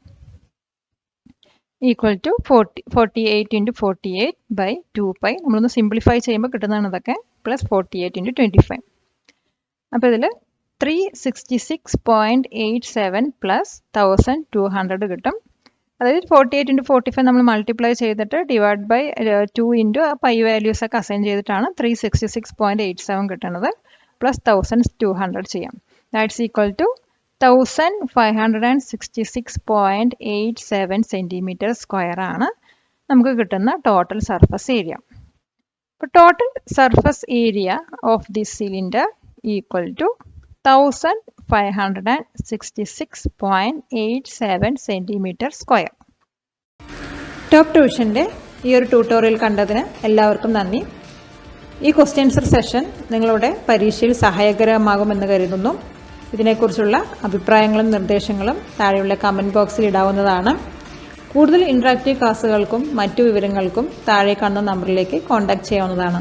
Equal to 48 into 48 by 2π. നമ്മളൊന്ന് സിംപ്ലിഫൈ ചെയ്യുമ്പോൾ കിട്ടുന്നതാണ് ഇതൊക്കെ. Plus 48 into 25. അപ്പോൾ ഇതിൽ 366.87 പ്ലസ് 1200 കിട്ടും. അതായത് 48 ഇൻറ്റു 45 നമ്മൾ മൾട്ടിപ്ലൈ ചെയ്തിട്ട് divide by 2 into pi values ഒക്കെ അസൈൻ ചെയ്തിട്ടാണ് 366.87 കിട്ടുന്നത്. പ്ലസ് 1200 ചെയ്യാം. That's equal to 1566.87 centimetre square ആണ് നമുക്ക് കിട്ടുന്ന ടോട്ടൽ സർഫസ് ഏരിയ. അപ്പോൾ total surface area of this cylinder equal to 1566.87 centimetre square. Top ട്യൂഷൻ്റെ ഈ ഒരു ട്യൂട്ടോറിയൽ കണ്ടതിന് എല്ലാവർക്കും നന്ദി. ഈ ക്വസ്റ്റ്യൻ ആൻസർ സെഷൻ നിങ്ങളുടെ പരീക്ഷയിൽ സഹായകരമാകുമെന്ന് കരുതുന്നു. ഇതിനെക്കുറിച്ചുള്ള അഭിപ്രായങ്ങളും നിർദ്ദേശങ്ങളും താഴെയുള്ള കമൻറ്റ് ബോക്സിൽ ഇടാവുന്നതാണ്. കൂടുതൽ ഇൻട്രാക്റ്റീവ് ക്ലാസ്സുകൾക്കും മറ്റു വിവരങ്ങൾക്കും താഴെ കാണുന്ന നമ്പറിലേക്ക് കോൺടാക്റ്റ് ചെയ്യാവുന്നതാണ്.